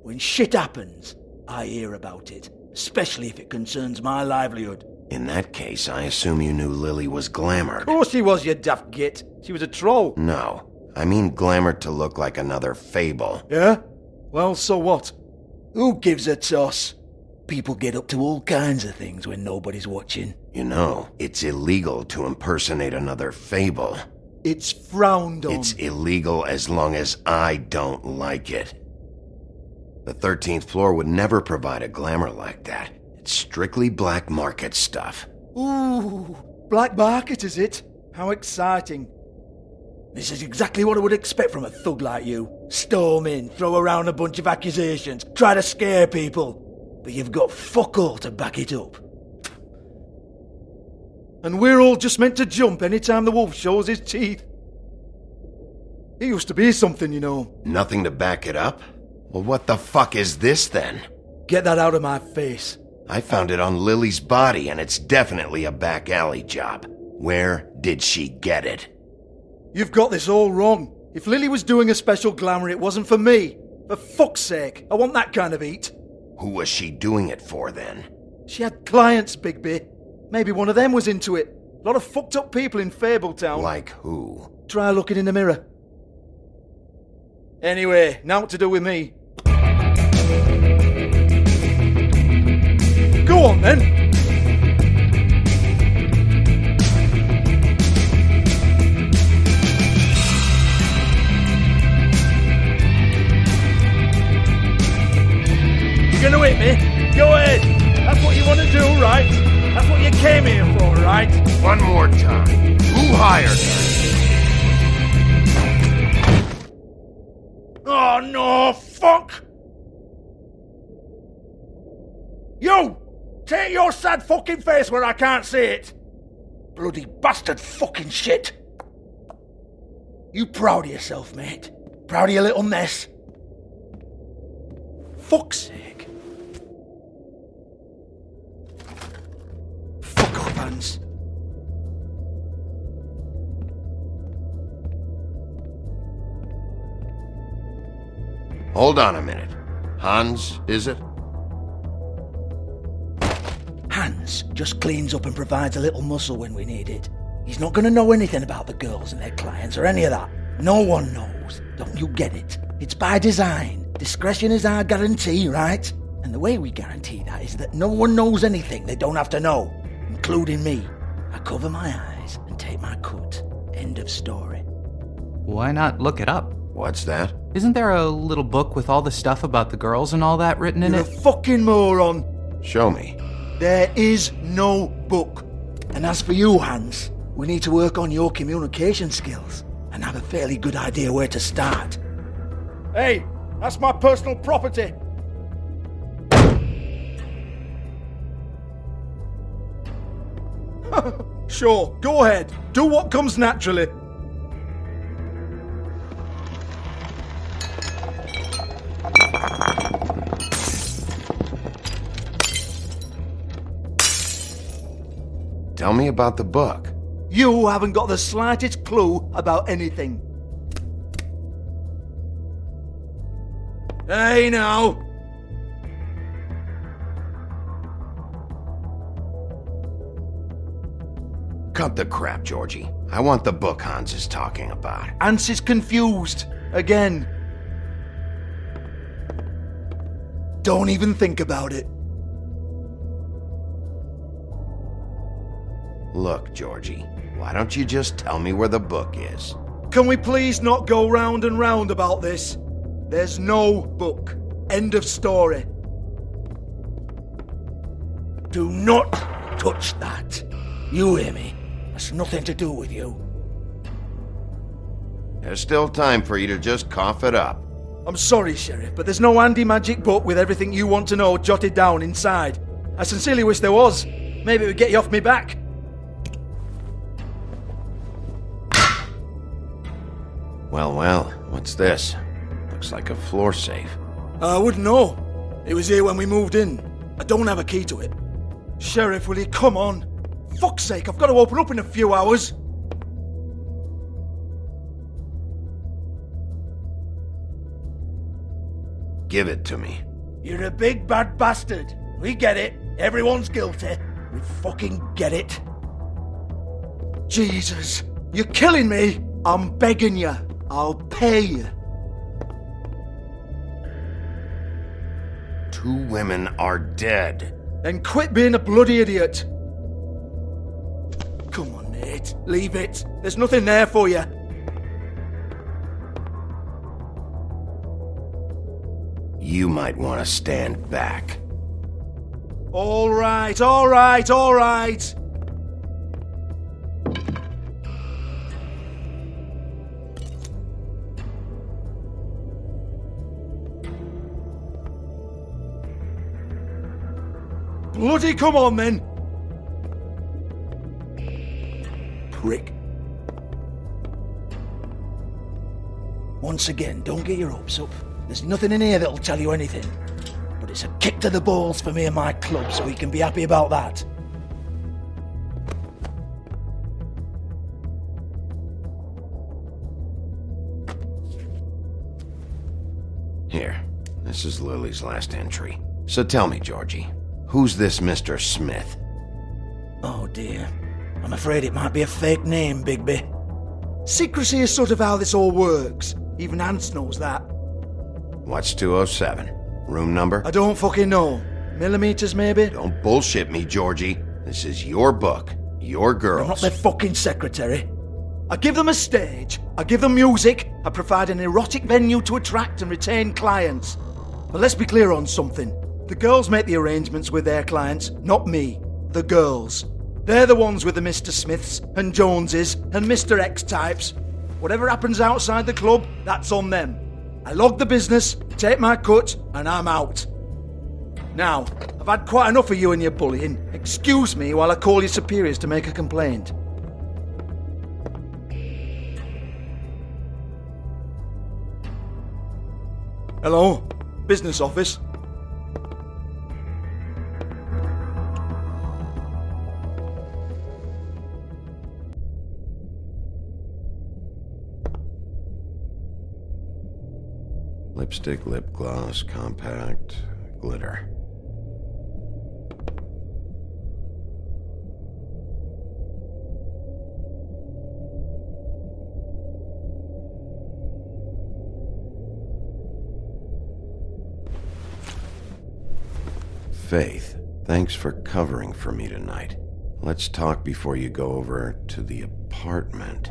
When shit happens, I hear about it, especially if it concerns my livelihood. In that case, I assume you knew Lily was glamored. Of course she was, you daft git. She was a troll. No, I mean glamored to look like another fable. Yeah? Well, so what? Who gives a toss? People get up to all kinds of things when nobody's watching. You know, it's illegal to impersonate another fable. It's frowned on. It's illegal as long as I don't like it. The 13th floor would never provide a glamour like that. It's strictly black market stuff. Ooh, black market is it? How exciting. This is exactly what I would expect from a thug like you. Storm in, throw around a bunch of accusations, try to scare people. But you've got fuck all to back it up. And we're all just meant to jump any time the wolf shows his teeth. He used to be something, you know. Nothing to back it up? Well, what the fuck is this then? Get that out of my face. I found it on Lily's body, and it's definitely a back alley job. Where did she get it? You've got this all wrong. If Lily was doing a special glamour, it wasn't for me. For fuck's sake, I want that kind of eat. Who was she doing it for, then? She had clients, Bigby. Maybe one of them was into it. A lot of fucked up people in Fabletown. Like who? Try looking in the mirror. Anyway, now what to do with me? Go on, then. You're gonna hit me? Go ahead. That's what you want to do, right? That's what you came here for, right? One more time. Who hired her? Oh, no, fuck! You! Take your sad fucking face where I can't see it! Bloody bastard fucking shit! You proud of yourself, mate? Proud of your little mess? Fuck's sake. Fuck off, Hans. Hold on a minute. Hans, is it? Hans just cleans up and provides a little muscle when we need it. He's not going to know anything about the girls and their clients or any of that. No one knows. Don't you get it? It's by design. Discretion is our guarantee, right? And the way we guarantee that is that no one knows anything they don't have to know, including me. I cover my eyes and take my cut. End of story. Why not look it up? What's that? Isn't there a little book with all the stuff about the girls and all that written in You're it? a fucking moron. Show me. There is no book. And as for you, Hans, we need to work on your communication skills and have a fairly good idea where to start. Hey, that's my personal property. Sure, go ahead. Do what comes naturally. Tell me about the book. You haven't got the slightest clue about anything. Hey now! Cut the crap, Georgie. I want the book Hans is talking about. Hans is confused. Again. Don't even think about it. Look, Georgie, why don't you just tell me where the book is? Can we please not go round and round about this? There's no book. End of story. Do not touch that. You hear me? That's nothing to do with you. There's still time for you to just cough it up. I'm sorry, Sheriff, but there's no handy magic book with everything you want to know jotted down inside. I sincerely wish there was. Maybe it would get you off me back. Well, what's this? Looks like a floor safe. I wouldn't know. It was here when we moved in. I don't have a key to it. Sheriff, will you come on? Fuck's sake, I've got to open up in a few hours. Give it to me. You're a big bad bastard. We get it. Everyone's guilty. We fucking get it. Jesus, you're killing me. I'm begging you. I'll pay you. 2 women are dead. Then quit being a bloody idiot. Come on, Nate. Leave it. There's nothing there for you. You might want to stand back. All right, all right, all right. Bloody come on, then. Prick. Once again, don't get your hopes up. There's nothing in here that'll tell you anything. But it's a kick to the balls for me and my club, so we can be happy about that. Here, this is Lily's last entry. So tell me, Georgie, who's this Mr. Smith? Oh dear. I'm afraid it might be a fake name, Bigby. Secrecy is sort of how this all works. Even Hans knows that. What's 207? Room number? I don't fucking know. Millimeters, maybe? Don't bullshit me, Georgie. This is your book. Your girls. I'm not their fucking secretary. I give them a stage. I give them music. I provide an erotic venue to attract and retain clients. But let's be clear on something. The girls make the arrangements with their clients, not me. The girls. They're the ones with the Mr. Smiths and Joneses and Mr. X types. Whatever happens outside the club, that's on them. I log the business, take my cut, and I'm out. Now, I've had quite enough of you and your bullying. Excuse me while I call your superiors to make a complaint. Hello? Business office? Lipstick, lip gloss, compact, glitter. Faith, thanks for covering for me tonight. Let's talk before you go over to the apartment.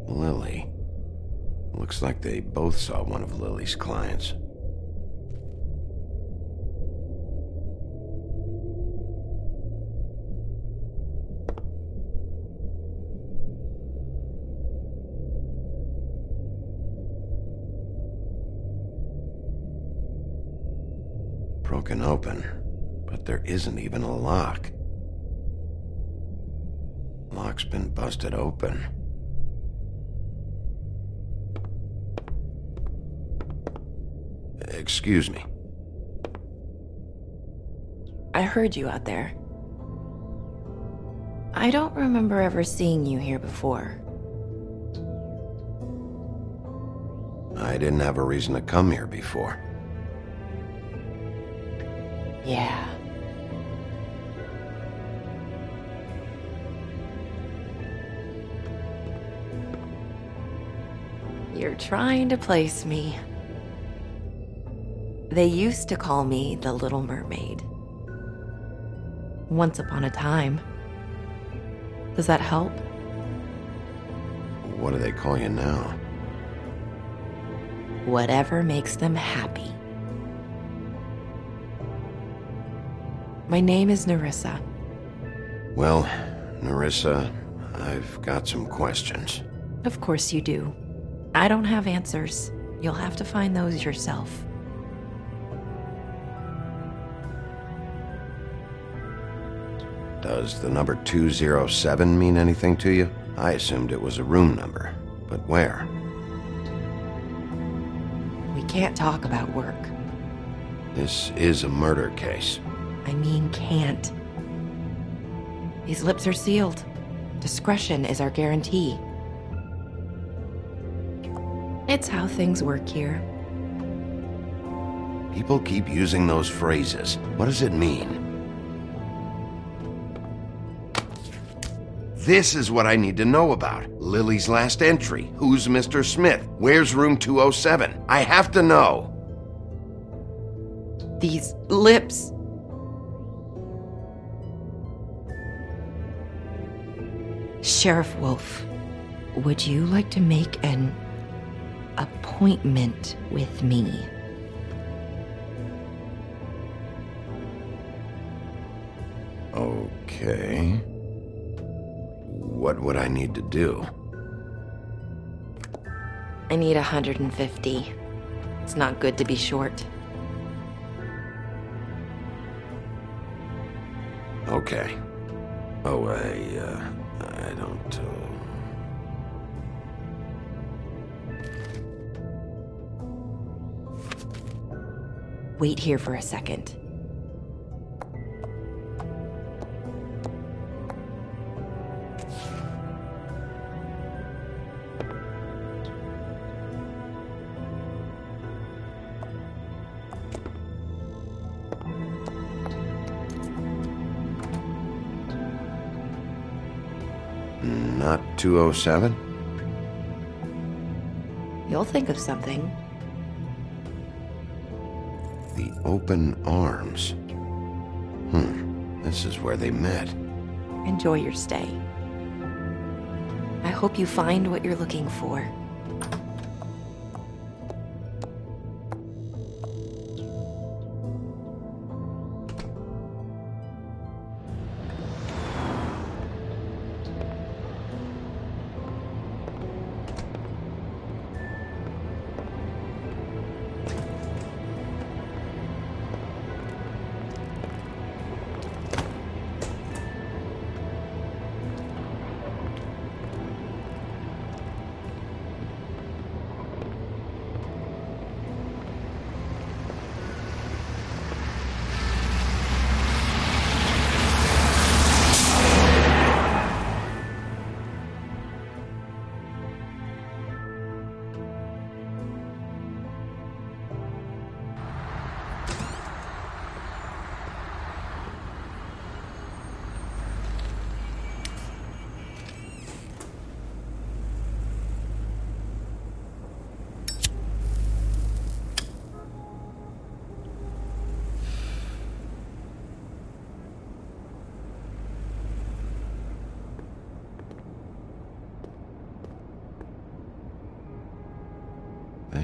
Lily. Looks like they both saw one of Lily's clients. Broken open, but there isn't even a lock. Lock's been busted open. Excuse me. I heard you out there. I don't remember ever seeing you here before. I didn't have a reason to come here before. Yeah. You're trying to place me. They used to call me the Little Mermaid. Once upon a time. Does that help? What do they call you now? Whatever makes them happy. My name is Nerissa. Well, Nerissa, I've got some questions. Of course you do. I don't have answers. You'll have to find those yourself. Does the number 207 mean anything to you? I assumed it was a room number, but where? We can't talk about work. This is a murder case. I mean can't. These lips are sealed. Discretion is our guarantee. It's how things work here. People keep using those phrases. What does it mean? This is what I need to know about. Lily's last entry. Who's Mr. Smith? Where's room 207? I have to know. These lips. Sheriff Wolf, would you like to make an appointment with me? Okay. What would I need to do? I need 150. It's not good to be short. Okay. Oh, I don't, Wait here for a second. Not 207? You'll think of something. The open arms. This is where they met. Enjoy your stay. I hope you find what you're looking for.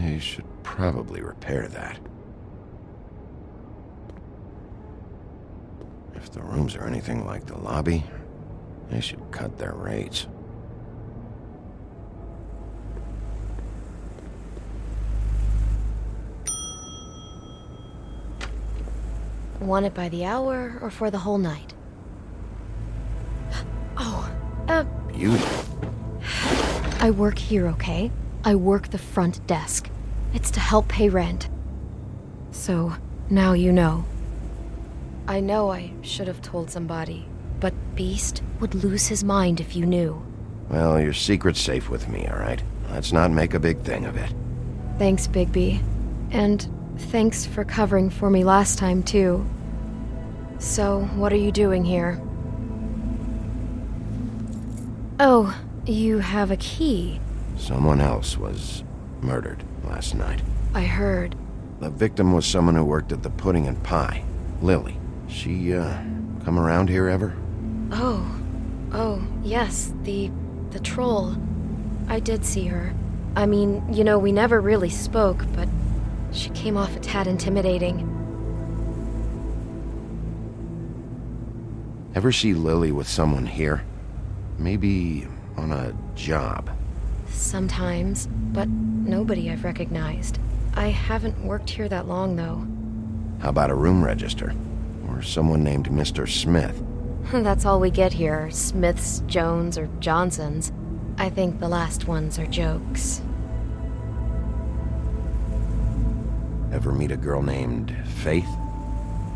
They should probably repair that. If the rooms are anything like the lobby, they should cut their rates. Want it by the hour or for the whole night? Oh, Beauty. I work here, okay? I work the front desk. It's to help pay rent. So, now you know. I know I should have told somebody, but Beast would lose his mind if you knew. Well, your secret's safe with me, all right? Let's not make a big thing of it. Thanks, Bigby. And thanks for covering for me last time, too. So, what are you doing here? Oh, you have a key. Someone else was murdered last night. I heard. The victim was someone who worked at the Pudding and Pie. Lily. She, come around here ever? Oh, yes, the troll. I did see her. I mean, you know, we never really spoke, but she came off a tad intimidating. Ever see Lily with someone here? Maybe on a job. Sometimes, but nobody I've recognized. I haven't worked here that long, though. How about a room register? Or someone named Mr. Smith? That's all we get here, Smiths, Jones, or Johnsons. I think the last ones are jokes. Ever meet a girl named Faith?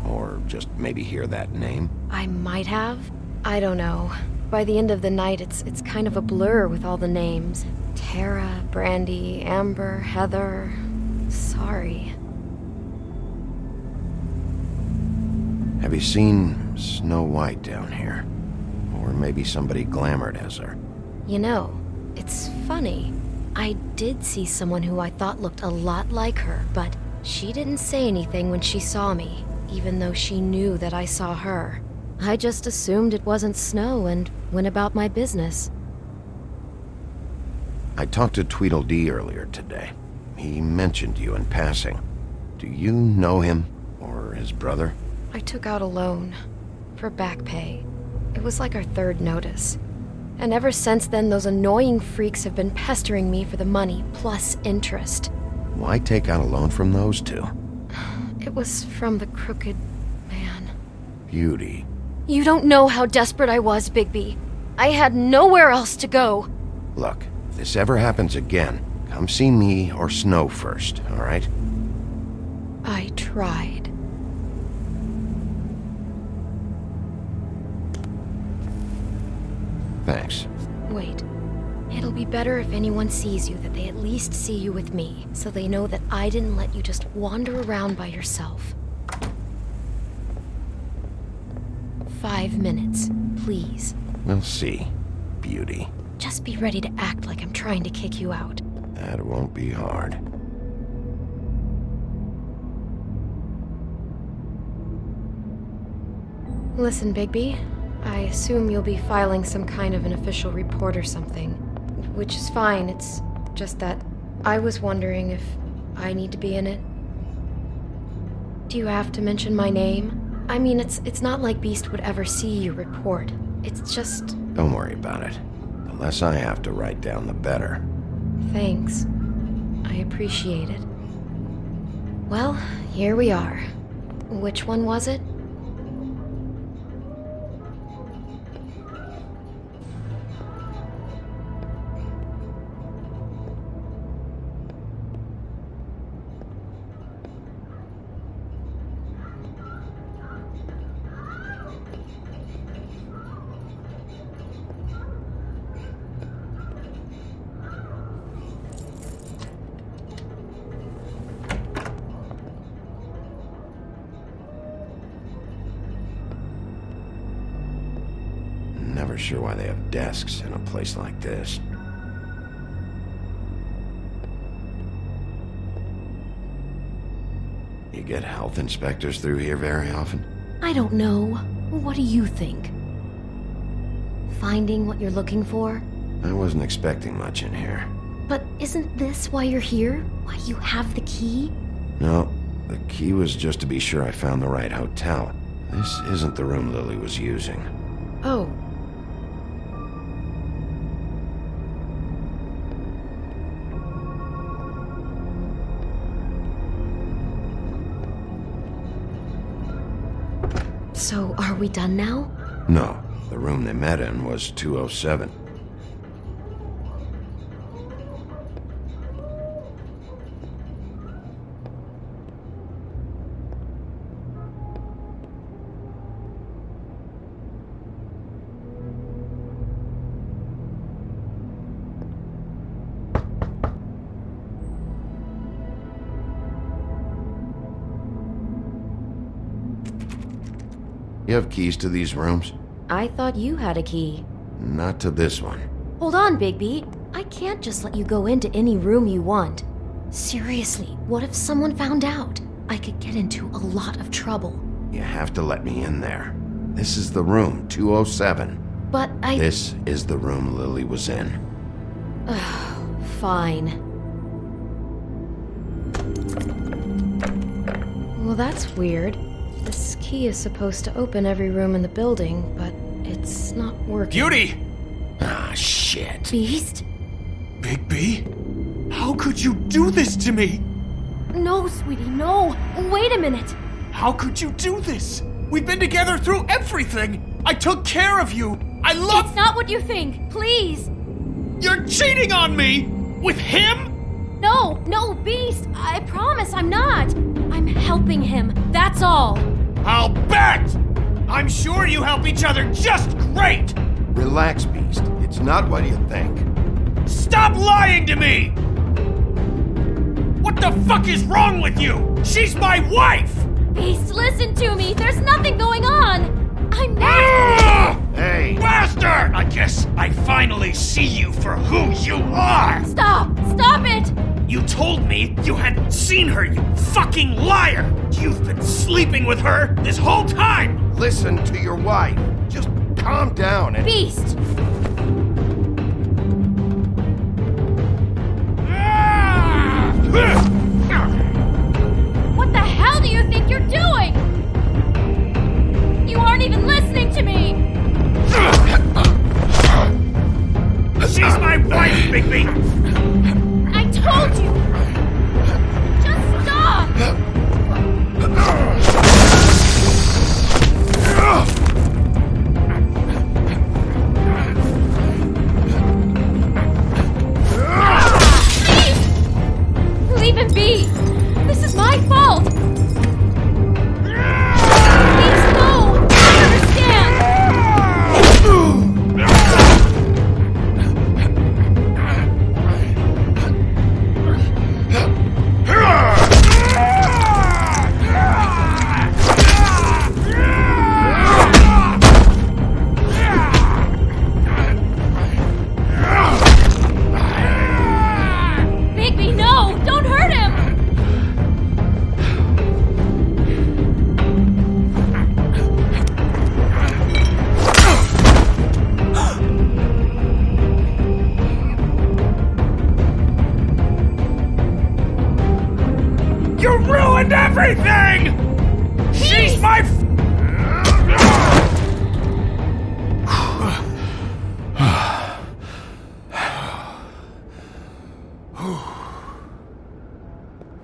Or just maybe hear that name? I might have. I don't know. By the end of the night, it's kind of a blur with all the names. Tara, Brandy, Amber, Heather... Sorry. Have you seen Snow White down here? Or maybe somebody glamored as her? You know, it's funny. I did see someone who I thought looked a lot like her, but she didn't say anything when she saw me, even though she knew that I saw her. I just assumed it wasn't Snow and went about my business. I talked to Tweedledee earlier today. He mentioned you in passing. Do you know him? Or his brother? I took out a loan for back pay. It was like our third notice. And ever since then, those annoying freaks have been pestering me for the money, plus interest. Why take out a loan from those two? It was from the crooked man. Beauty. You don't know how desperate I was, Bigby. I had nowhere else to go. Look, if this ever happens again, come see me or Snow first, all right? I tried. Thanks. Wait. It'll be better if anyone sees you that they at least see you with me, so they know that I didn't let you just wander around by yourself. 5 minutes, please. We'll see, Beauty. Just be ready to act like I'm trying to kick you out. That won't be hard. Listen, Bigby. I assume you'll be filing some kind of an official report or something. Which is fine, it's just that I was wondering if I need to be in it. Do you have to mention my name? I mean, it's not like Beast would ever see your report. It's just... Don't worry about it. The less I have to write down, the better. Thanks. I appreciate it. Well, here we are. Which one was it? Never sure why they have desks in a place like this. You get health inspectors through here very often? I don't know. What do you think? Finding what you're looking for? I wasn't expecting much in here. But isn't this why you're here? Why you have the key? No, the key was just to be sure I found the right hotel. This isn't the room Lily was using. Oh. So, are we done now? No, the room they met in was 207. You have keys to these rooms? I thought you had a key. Not to this one. Hold on, Bigby. I can't just let you go into any room you want. Seriously, what if someone found out? I could get into a lot of trouble. You have to let me in there. This is the room, 207. But This is the room Lily was in. Fine. Well, that's weird. This key is supposed to open every room in the building, but it's not working. Beauty! Ah, shit. Beast? Bigby? How could you do this to me? No, sweetie, no. Wait a minute. How could you do this? We've been together through everything. I took care of you. I love... It's not what you think. Please. You're cheating on me! With him? No, Beast. I promise I'm not. I'm helping him. That's all. I'll bet! I'm sure you help each other just great! Relax, Beast. It's not what you think. Stop lying to me! What the fuck is wrong with you? She's my wife! Beast, listen to me. There's nothing going on. I'm not... Hey! Bastard! I guess I finally see you for who you are! Stop it! You told me you hadn't seen her, you fucking liar! You've been sleeping with her this whole time! Listen to your wife. Just calm down and... Beast! What the hell do you think you're doing? You aren't even listening to me! She's my wife, Bigby! I told you! Just stop! Please! Leave him be! This is my fault! Please, no! I understand! Bigby, no! Don't hurt him! You ruined everything! She's my...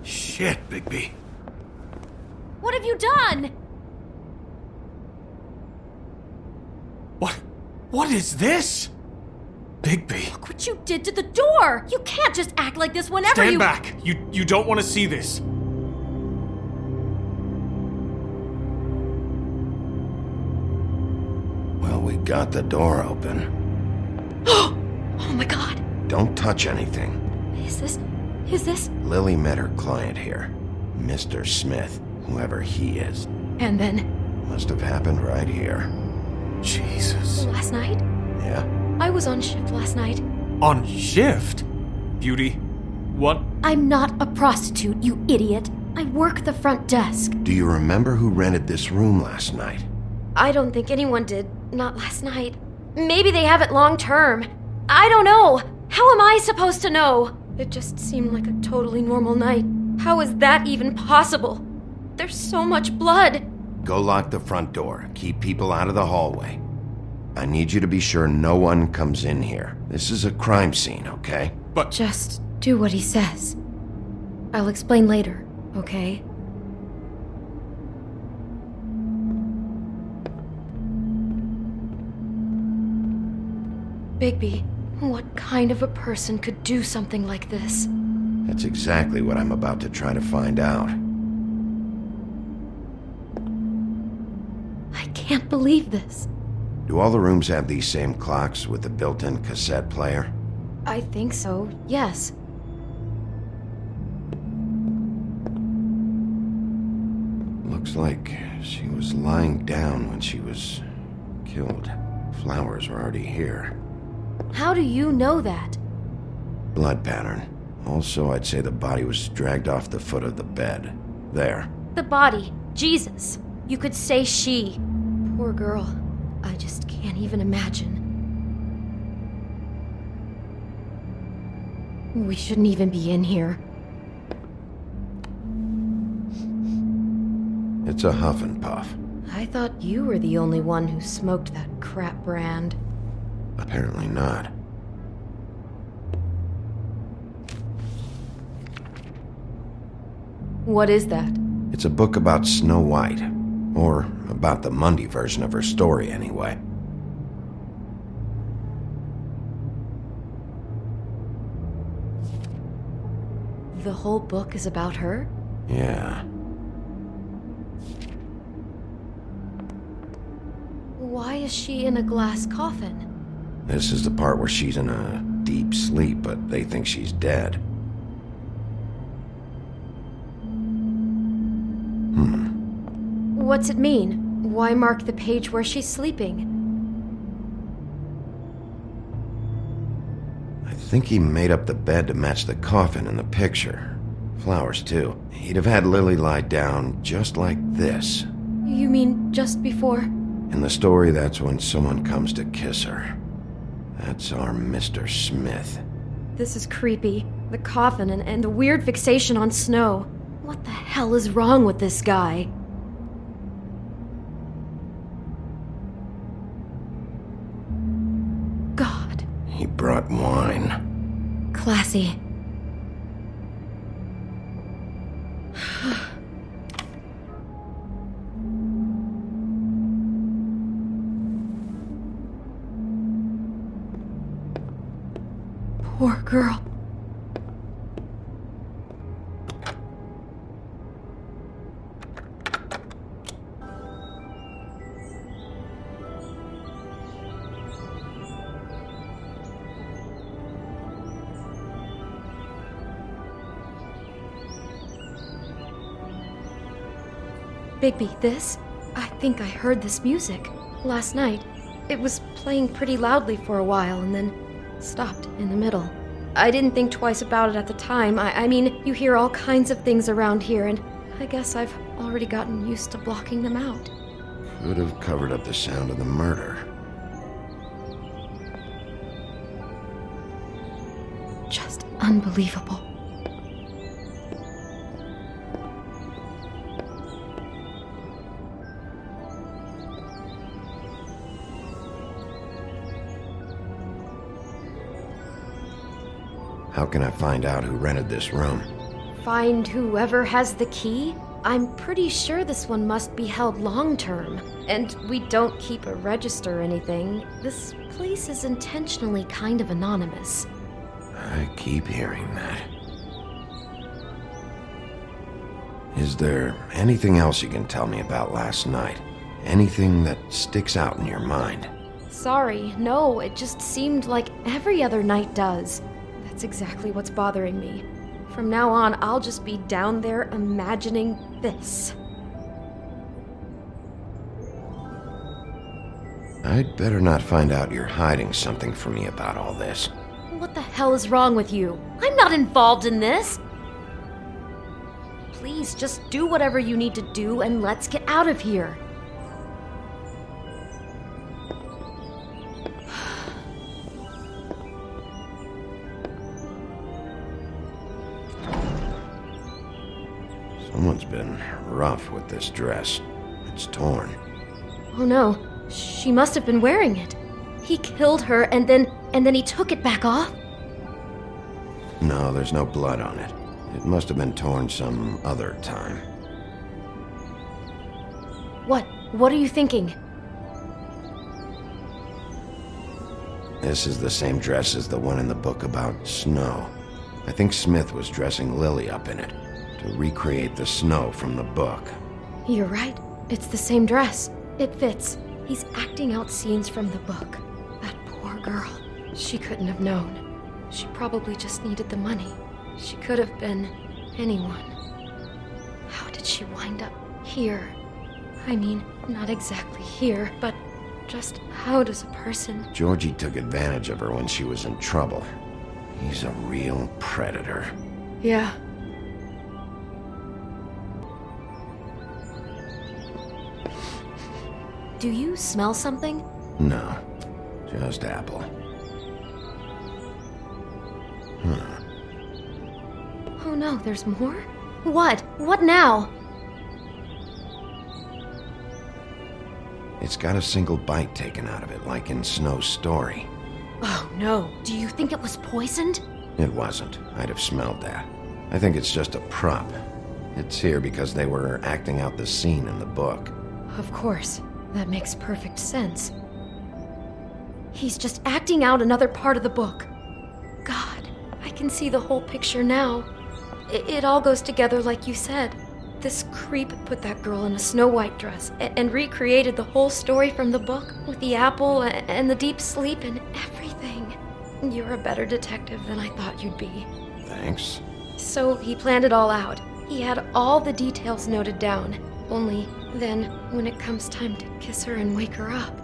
Shit, Bigby. What have you done? What is this? Bigby. Look what you did to the door! You can't just act like this whenever Stand you... back. You don't want to see this. Well, we got the door open. Oh my god. Don't touch anything. Is this... Lily met her client here. Mr. Smith, whoever he is. And then... Must have happened right here. Jesus. Last night? Yeah? I was on shift last night. On shift? Beauty, what? I'm not a prostitute, you idiot. I work the front desk. Do you remember who rented this room last night? I don't think anyone did. Not last night. Maybe they have it long term. I don't know. How am I supposed to know? It just seemed like a totally normal night. How is that even possible? There's so much blood. Go lock the front door. Keep people out of the hallway. I need you to be sure no one comes in here. This is a crime scene, okay? But just do what he says. I'll explain later, okay? Bigby, what kind of a person could do something like this? That's exactly what I'm about to try to find out. I can't believe this. Do all the rooms have these same clocks with the built-in cassette player? I think so, yes. Looks like she was lying down when she was killed. Flowers were already here. How do you know that? Blood pattern. Also, I'd say the body was dragged off the foot of the bed. There. The body. Jesus. You could say she. Poor girl. I just can't even imagine. We shouldn't even be in here. It's a huff and puff. I thought you were the only one who smoked that crap brand. Apparently not. What is that? It's a book about Snow White. Or about the Mundy version of her story, anyway. The whole book is about her? Yeah. Why is she in a glass coffin? This is the part where she's in a deep sleep, but they think she's dead. What's it mean? Why mark the page where she's sleeping? I think he made up the bed to match the coffin in the picture. Flowers, too. He'd have had Lily lie down just like this. You mean just before? In the story, that's when someone comes to kiss her. That's our Mr. Smith. This is creepy. The coffin and the weird fixation on Snow. What the hell is wrong with this guy? God. He brought wine. Classy. Poor girl. Bigby, this? I think I heard this music last night. It was playing pretty loudly for a while and then stopped in the middle. I didn't think twice about it at the time. I mean, you hear all kinds of things around here, and I guess I've already gotten used to blocking them out. Could have covered up the sound of the murder. Just unbelievable. How can I find out who rented this room? Find whoever has the key? I'm pretty sure this one must be held long-term. And we don't keep a register or anything. This place is intentionally kind of anonymous. I keep hearing that. Is there anything else you can tell me about last night? Anything that sticks out in your mind? Sorry, no, it just seemed like every other night does. That's exactly what's bothering me. From now on, I'll just be down there imagining this. I'd better not find out you're hiding something from me about all this. What the hell is wrong with you? I'm not involved in this! Please, just do whatever you need to do and let's get out of here. Someone's been rough with this dress. It's torn. Oh no, she must have been wearing it. He killed her and then he took it back off? No, there's no blood on it. It must have been torn some other time. What are you thinking? This is the same dress as the one in the book about snow. I think Smith was dressing Lily up in it, to recreate the snow from the book. You're right. It's the same dress. It fits. He's acting out scenes from the book. That poor girl. She couldn't have known. She probably just needed the money. She could have been anyone. How did she wind up here? I mean, not exactly here, but just how does a person... Georgie took advantage of her when she was in trouble. He's a real predator. Yeah. Do you smell something? No, just apple. Huh. Oh no, there's more? What? What now? It's got a single bite taken out of it, like in Snow's story. Oh no, do you think it was poisoned? It wasn't. I'd have smelled that. I think it's just a prop. It's here because they were acting out the scene in the book. Of course. That makes perfect sense. He's just acting out another part of the book. God, I can see the whole picture now. It all goes together like you said. This creep put that girl in a snow-white dress and recreated the whole story from the book with the apple and the deep sleep and everything. You're a better detective than I thought you'd be. Thanks. So he planned it all out. He had all the details noted down. Only then, when it comes time to kiss her and wake her up.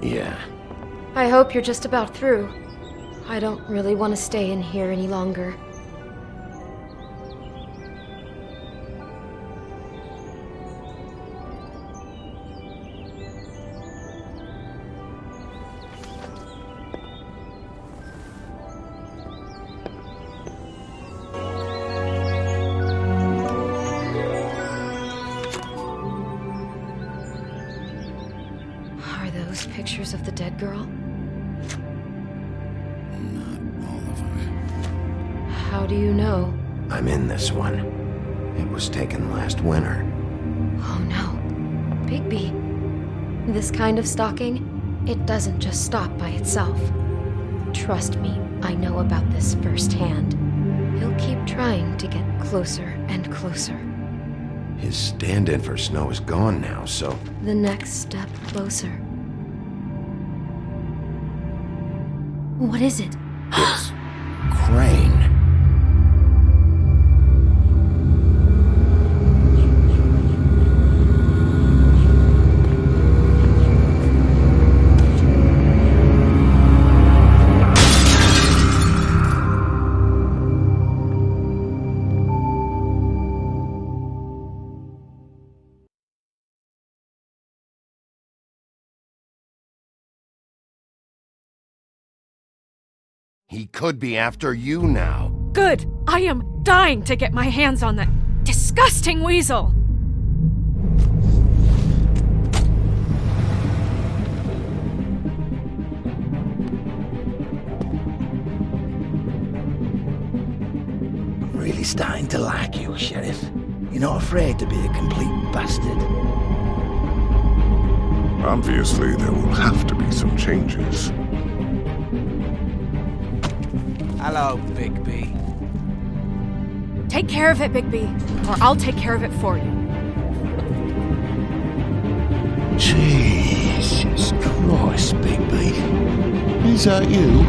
Yeah. I hope you're just about through. I don't really want to stay in here any longer. Pictures of the dead girl? Not all of them. How do you know? I'm in this one. It was taken last winter. Oh no. Bigby. This kind of stalking, it doesn't just stop by itself. Trust me, I know about this firsthand. He'll keep trying to get closer and closer. His stand-in for Snow is gone now, so... The next step closer. What is it? It's Crane. He could be after you now. Good! I am dying to get my hands on that disgusting weasel! I'm really starting to like you, Sheriff. You're not afraid to be a complete bastard. Obviously, there will have to be some changes. Hello, Bigby. Take care of it, Bigby, or I'll take care of it for you. Jesus Christ, Bigby. Is that you?